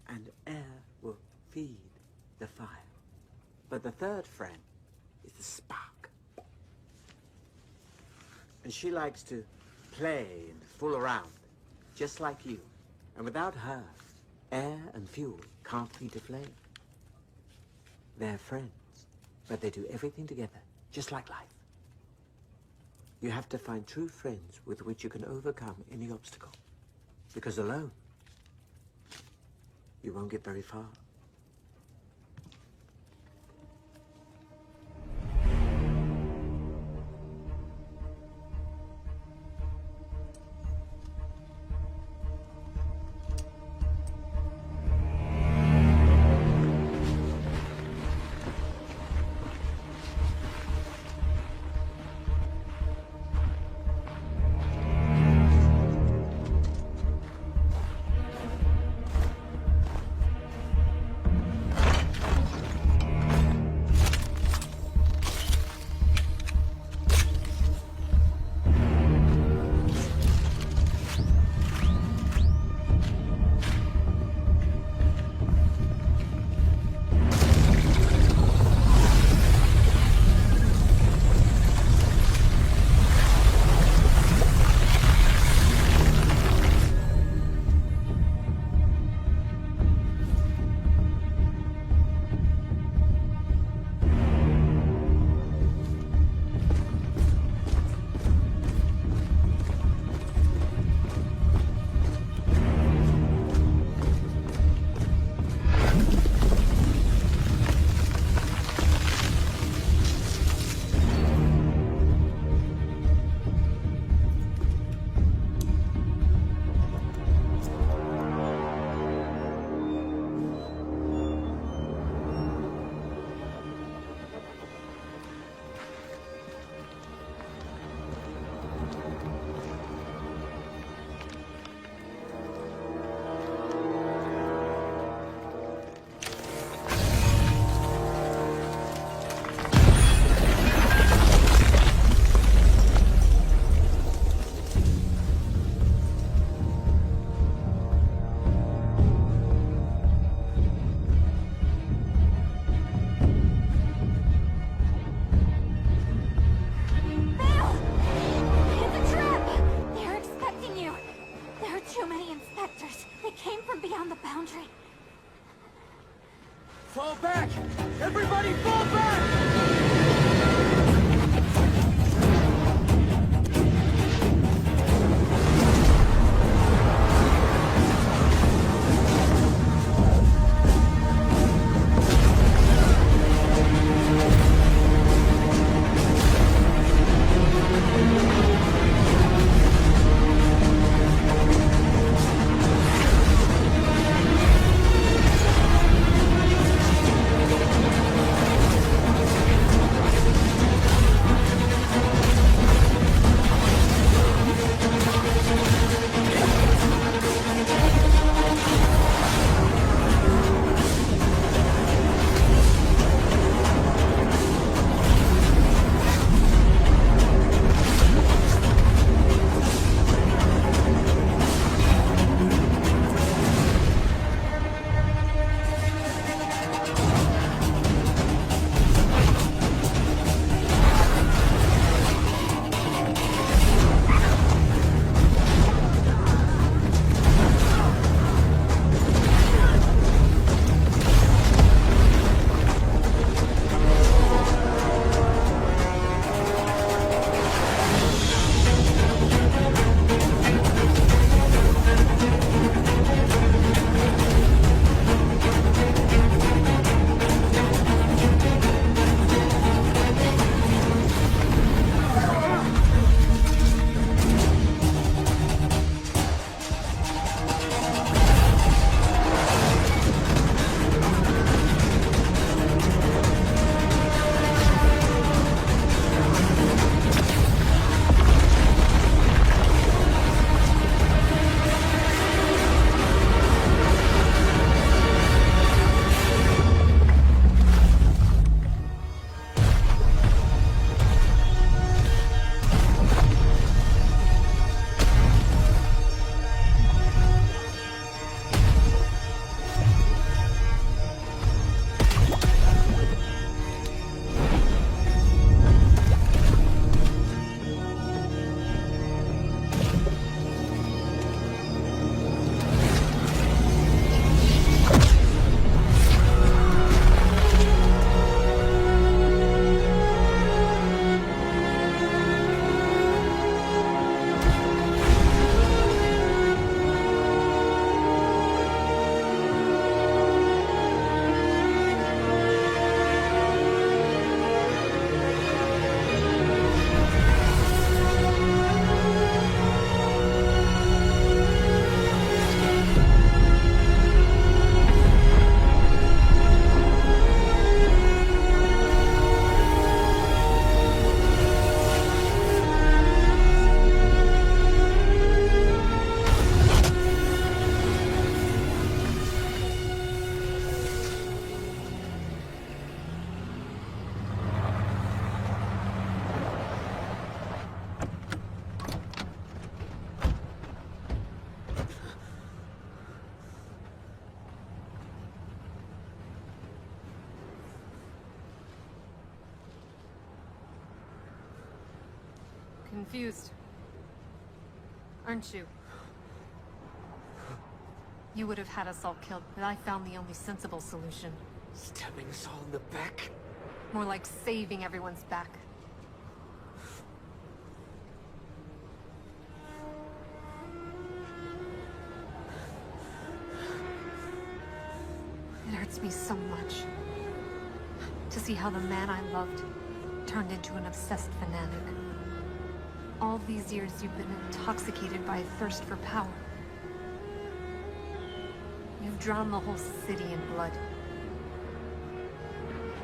And air will feed the fire. But the third friend is the spark. And she likes to play and fool around, just like you. And without her, Air and fuel can't feed a flame. They're friends, but they do everything together, just like life. You have to find true friends with which you can overcome any obstacle. Because alone, you won't get very far. Fall back! Everybody fall back! confused. Aren't you? You would have had us all killed, but I found the only sensible solution. Stabbing us all in the back? More like saving everyone's back. It hurts me so much to see how the man I loved turned into an obsessed fanatic. All these years you've been intoxicated by a thirst for power. You've drowned the whole city in blood.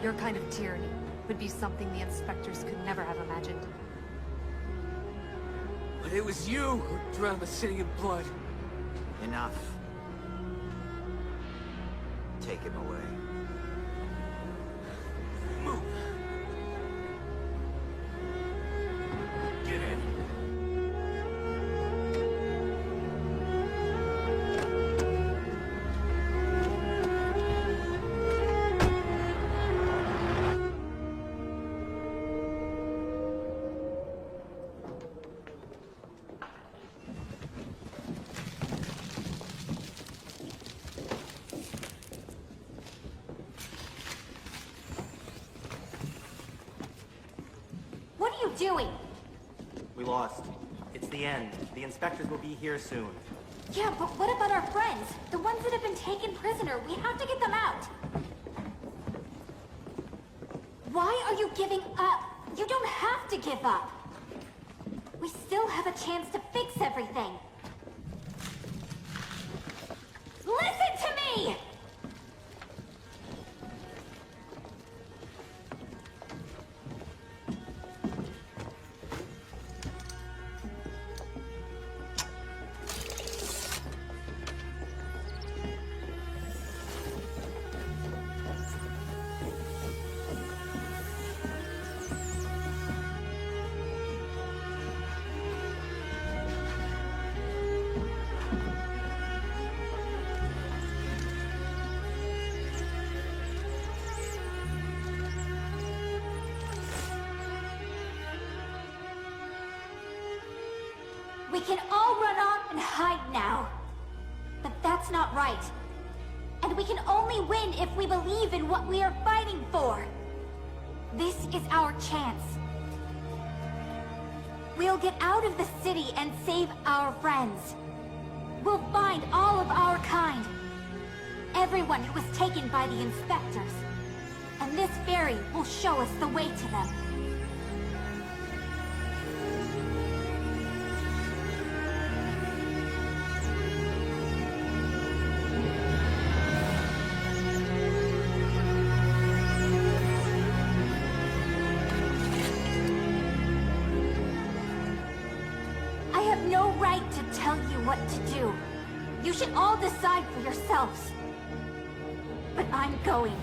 Your kind of tyranny would be something the inspectors could never have imagined. But it was you who drowned the city in blood. Enough. Take him away. Move. Get in. What are you doing? We lost. It's the end. The inspectors will be here soon. Yeah, but what about our friends? The ones that have been taken prisoner. We have to get them out. Why are you giving up? You don't have to give up. We still have a chance to fix everything. Listen to me! We can all run off and hide now. But that's not right. And we can only win if we believe in what we are fighting for. This is our chance. We'll get out of the city and save our friends. We'll find all of our kind. Everyone who was taken by the inspectors. And this ferry will show us the way to them. I have no right to tell you what to do. You should all decide for yourselves. But I'm going.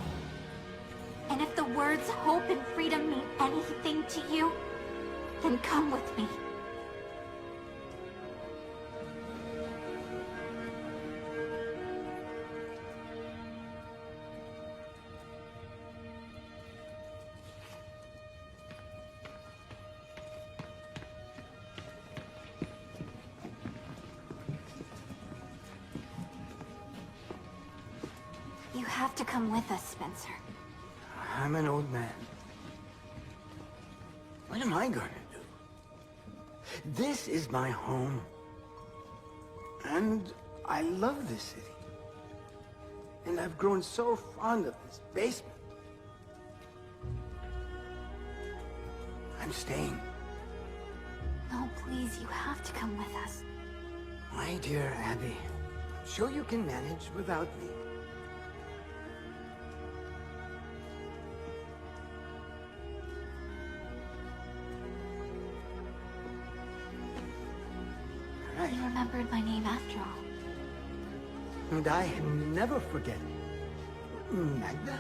And if the words hope and freedom mean anything to you, then come with me. You have to come with us, Spencer. I'm an old man. What am I gonna do? This is my home. And I love this city. And I've grown so fond of this basement. I'm staying. No, please, you have to come with us. My dear Abby, I'm sure you can manage without me. You remembered my name after all. And I never forget. Magda?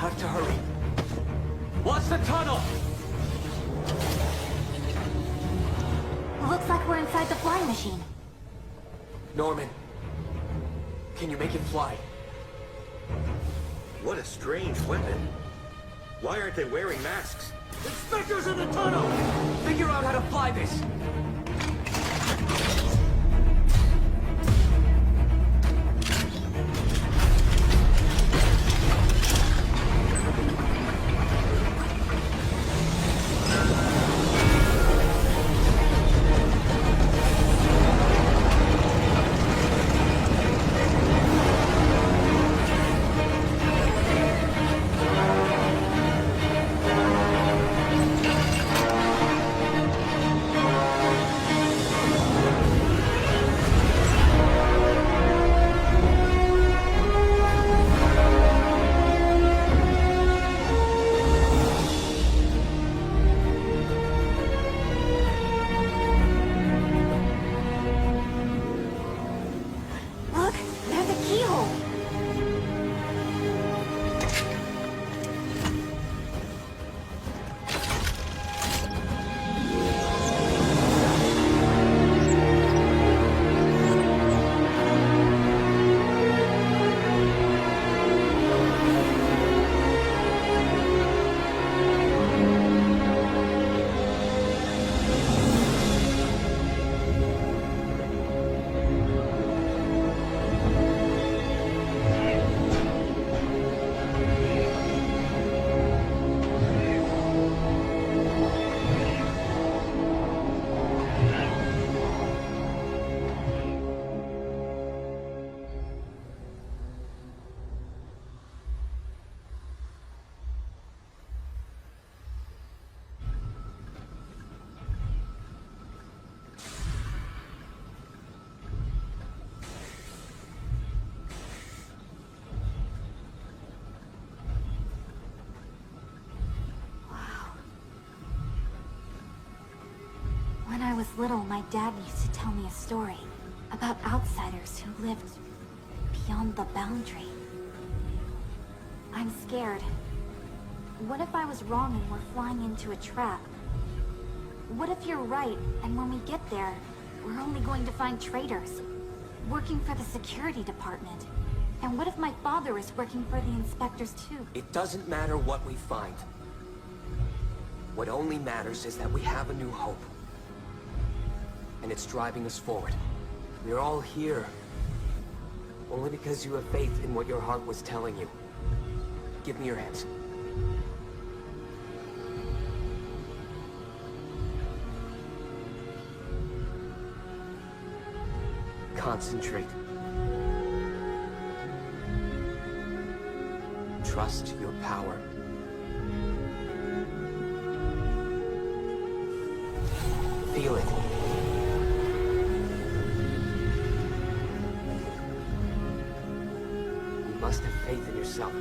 have to hurry. Watch the tunnel! Looks like we're inside the flying machine. Norman, can you make it fly? What a strange weapon. Why aren't they wearing masks? Inspectors in the tunnel! Figure out how to fly this! Look, there's a keyhole. When I was little, my dad used to tell me a story about outsiders who lived beyond the boundary. I'm scared. What if I was wrong and we're flying into a trap? What if you're right, and when we get there, we're only going to find traitors, working for the security department? And what if my father is working for the inspectors too? It doesn't matter what we find. What only matters is that we have a new hope. And it's driving us forward. We're all here only because you have faith in what your heart was telling you. Give me your hands. Concentrate. Trust your power. Feel it. You must have faith in yourself.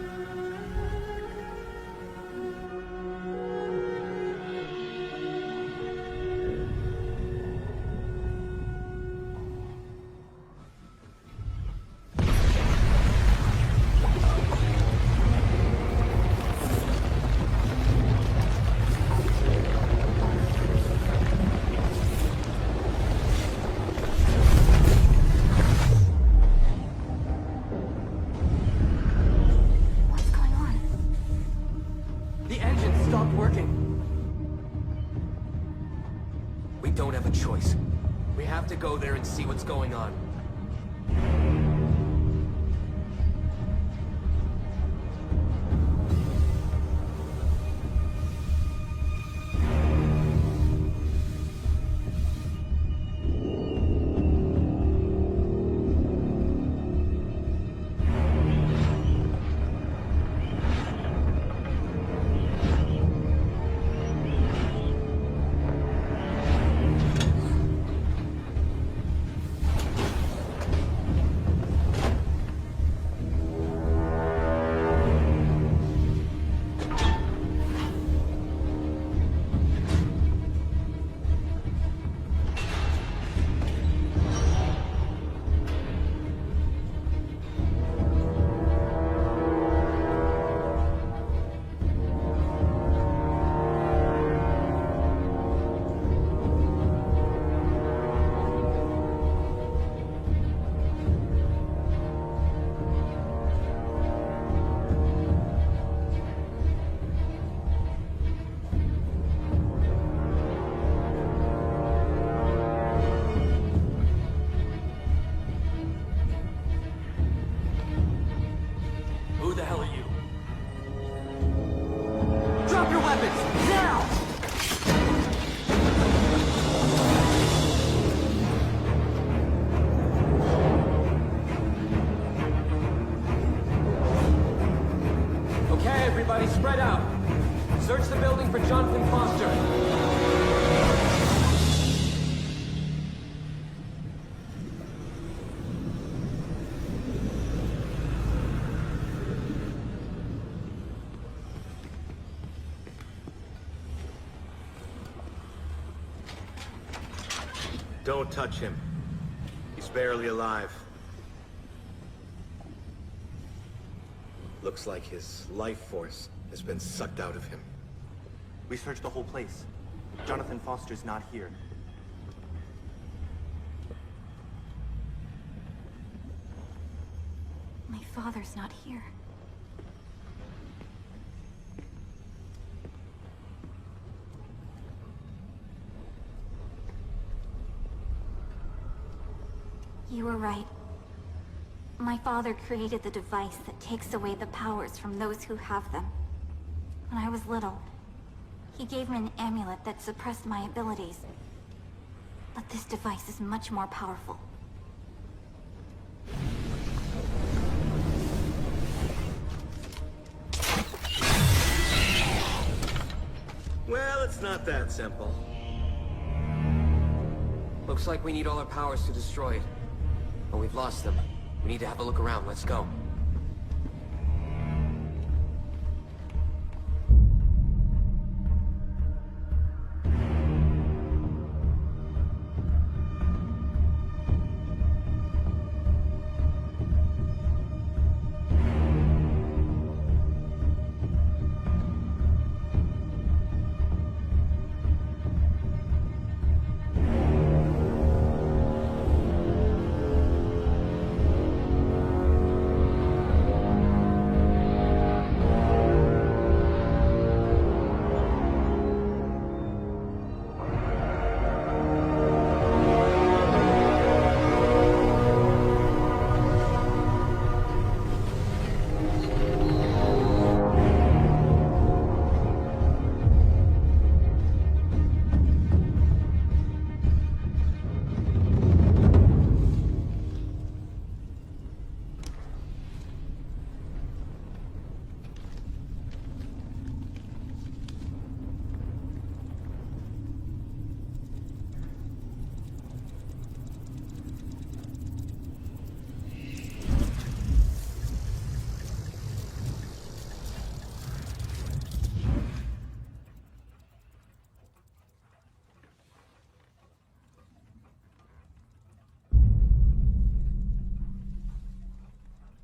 Go there and see what's going on. everybody, spread out. Search the building for Jonathan Foster. Don't touch him. He's barely alive. Looks like his life force has been sucked out of him. We searched the whole place. Jonathan Foster's not here. My father's not here. You were right. My father created the device that takes away the powers from those who have them. When I was little, he gave me an amulet that suppressed my abilities. But this device is much more powerful. Well, it's not that simple. Looks like we need all our powers to destroy it. But we've lost them. We need to have a look around. Let's go.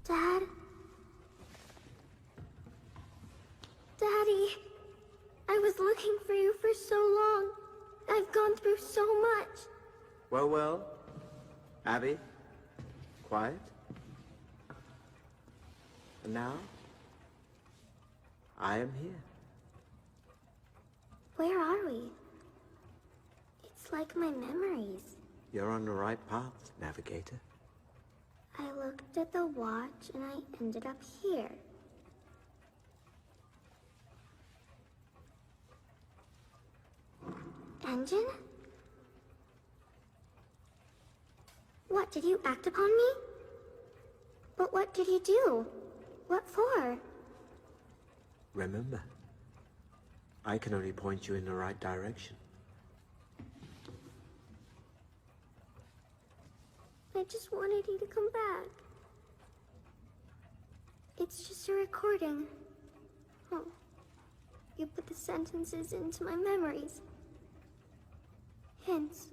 Dad? Daddy, I was looking for you for so long. I've gone through so much. Well, well. Abby, quiet. And now, I am here. Where are we? It's like my memories. You're on the right path, Navigator. I looked at the watch and I ended up here. Engine? What, did you act upon me? But what did you do? What for? Remember, I can only point you in the right direction. I just wanted you to come back. It's just a recording. Oh. You put the sentences into my memories. Hints.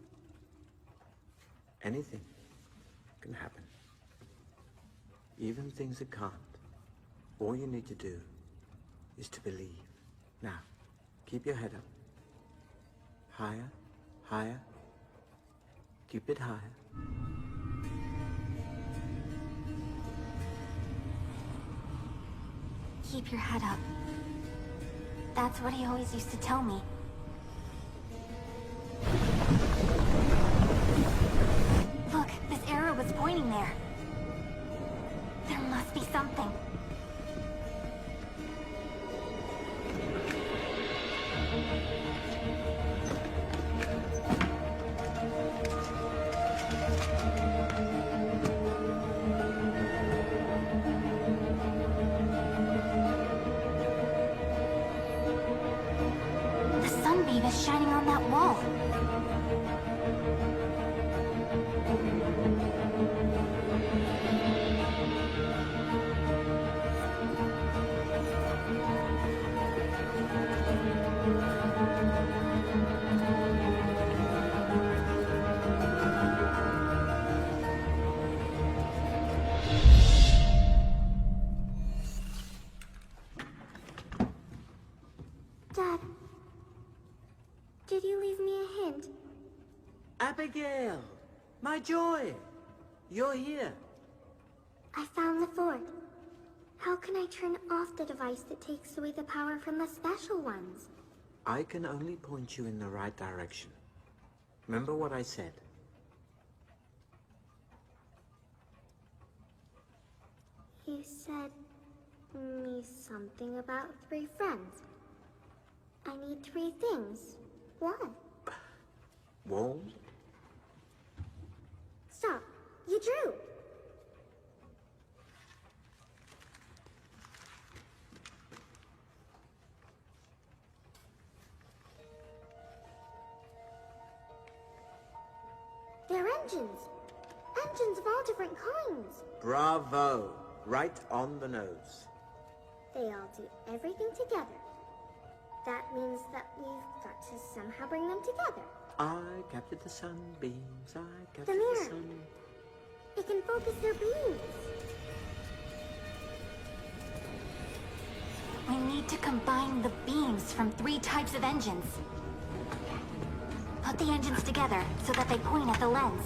Anything can happen. Even things that can't. All you need to do is to believe. Now, keep your head up. Higher, higher. Keep it higher. Keep your head up. That's what he always used to tell me. Look, this arrow was pointing there. There must be something. beam is shining on that wall. Dad, did you leave me a hint? Abigail! My joy! You're here. I found the fort. How can I turn off the device that takes away the power from the special ones? I can only point you in the right direction. Remember what I said. You said me something about 3 friends. I need 3 things. What? Walls? Stop. You drew. They're engines. Engines of all different kinds. Bravo! Right on the nose. They all do everything together. That means that we've got to somehow bring them together. I captured the sunbeams, I captured The the mirror. sun. It can focus their beams. We need to combine the beams from 3 types of engines. Put the engines together so that they point at the lens.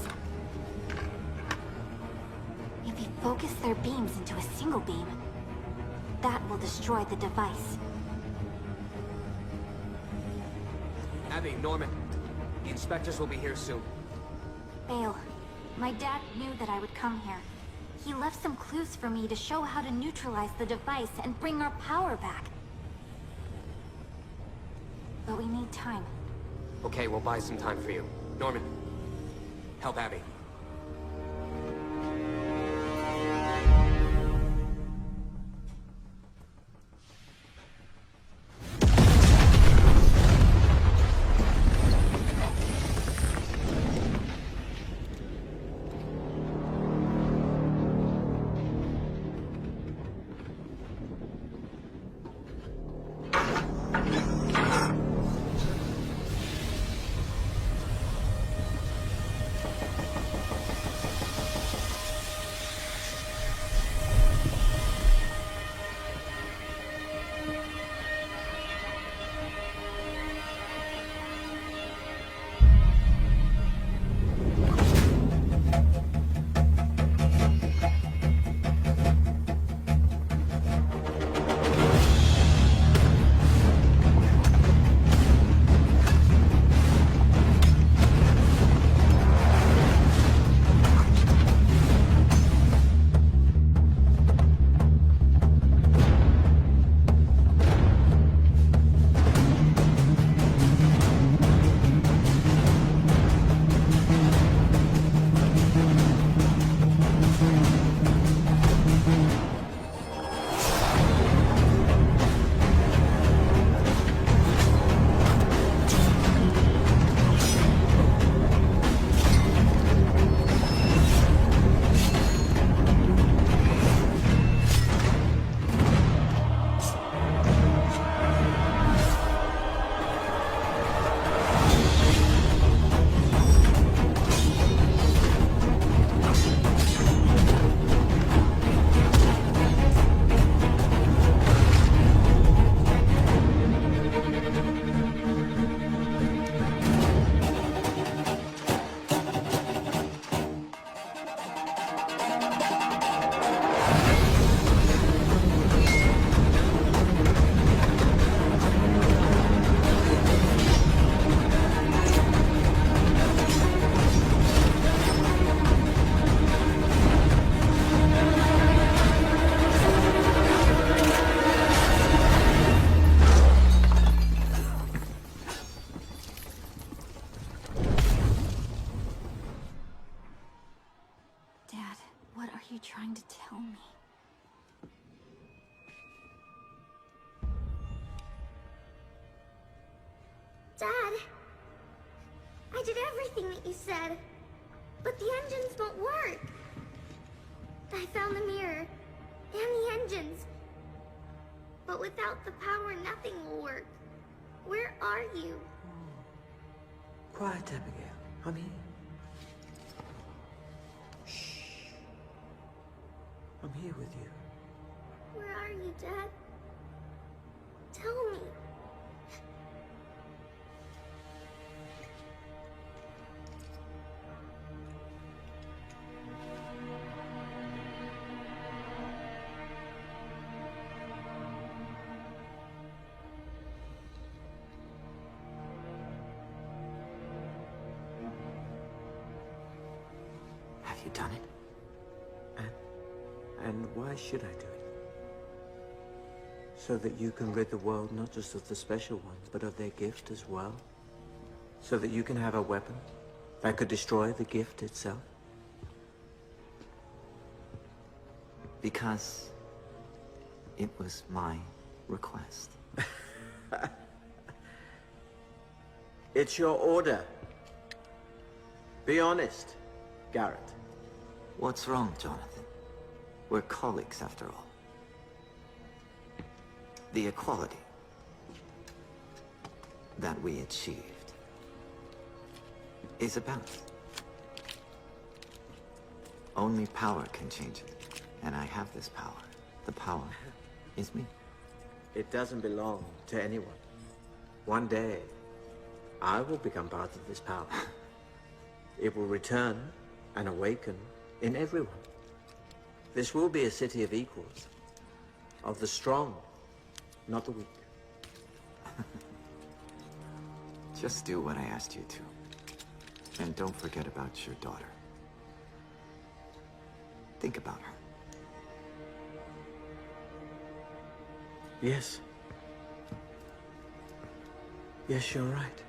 If you focus their beams into a single beam, that will destroy the device. Abby, Norman. The inspectors will be here soon. Bale, my dad knew that I would come here. He left some clues for me to show how to neutralize the device and bring our power back. But we need time. Okay, we'll buy some time for you. Norman, help Abby. Dad, I did everything that you said, but the engines won't work. I found the mirror, and the engines. But without the power, nothing will work. Where are you? Quiet, Abigail. I'm here. Shh. I'm here with you. Where are you, Dad? Tell me. Have you done it? And why should I do it? So that you can rid the world not just of the special ones, but of their gift as well? So that you can have a weapon that could destroy the gift itself? Because it was my request. It's your order. Be honest, Garrett. What's wrong, Jonathan? We're colleagues, after all. The equality that we achieved is about. Only power can change it. And I have this power. The power is me. It doesn't belong to anyone. One day, I will become part of this power. It will return and awaken in everyone. This will be a city of equals. Of the strong, not the weak. Just do what I asked you to. And don't forget about your daughter. Think about her. Yes. Yes, you're right.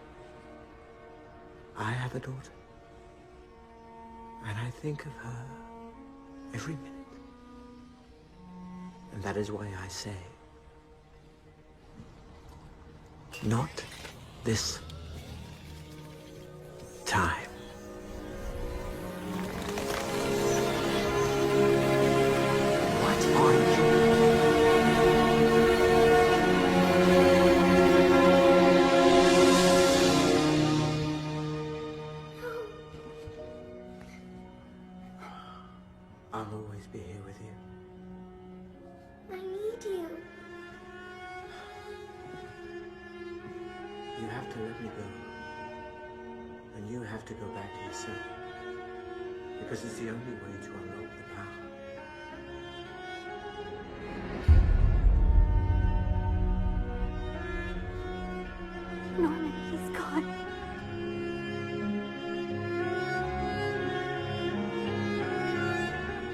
I have a daughter. And I think of her every minute. And that is why I say, not this time. What are you? I'll always be here with you. I need you. You have to let me go. And you have to go back to yourself. Because it's the only way to unlock the power. Norman, he's gone.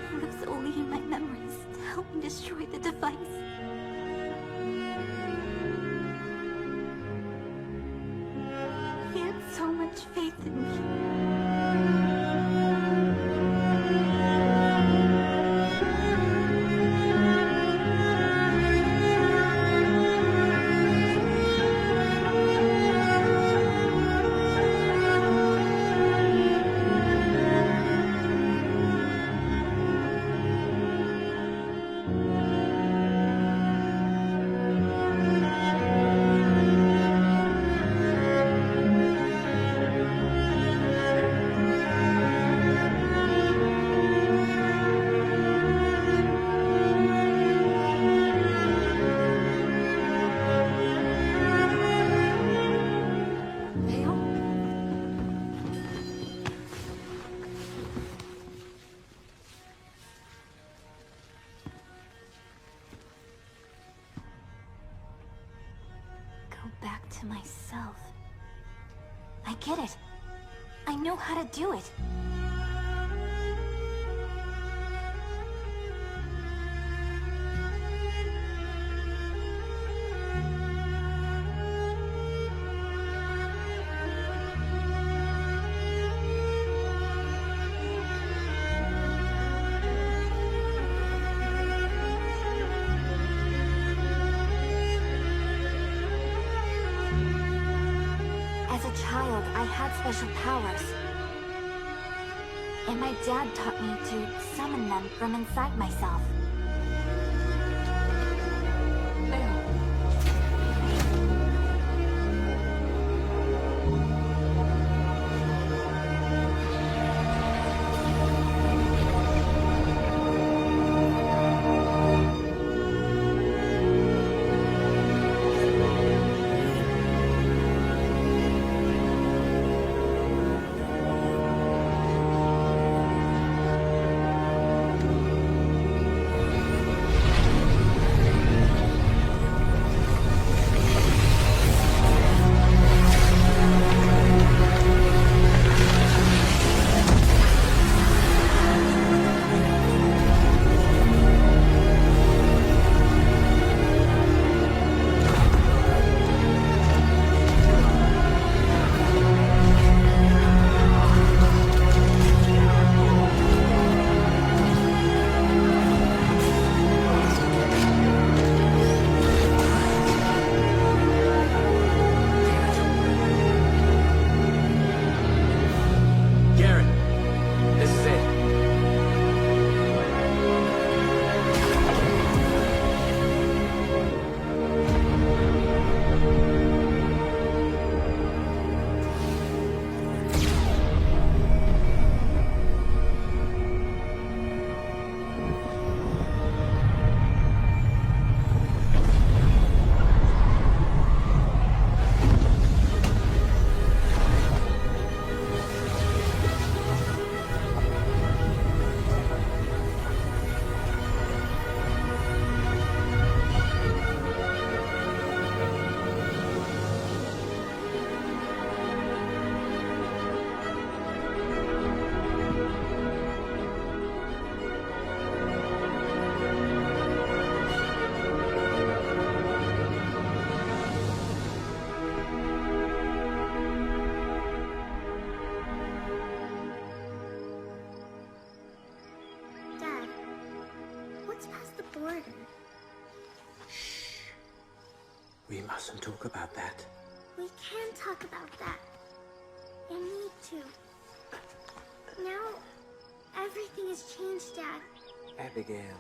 He lives only in my memories to help me destroy the device. He had so much faith in me. Back to myself. I get it. I know how to do it. child, I had special powers. And my dad taught me to summon them from inside myself. border. We mustn't talk about that. We can talk about that. I need to. Now, everything has changed, Dad. Abigail,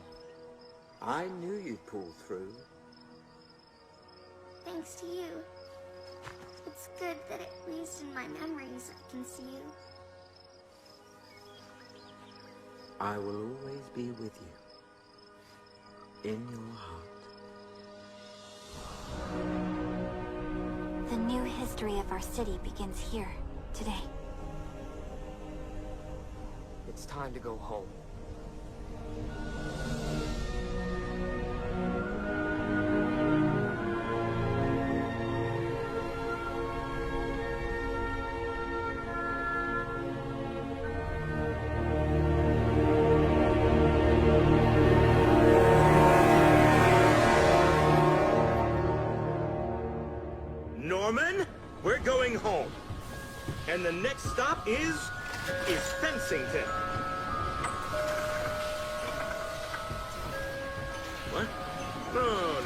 I knew you'd pull through. Thanks to you. It's good that at least in my memories I can see you. I will always be with you. In your heart. The new history of our city begins here, today. It's time to go home. Norman, we're going home. And the next stop is Fencington. What? No,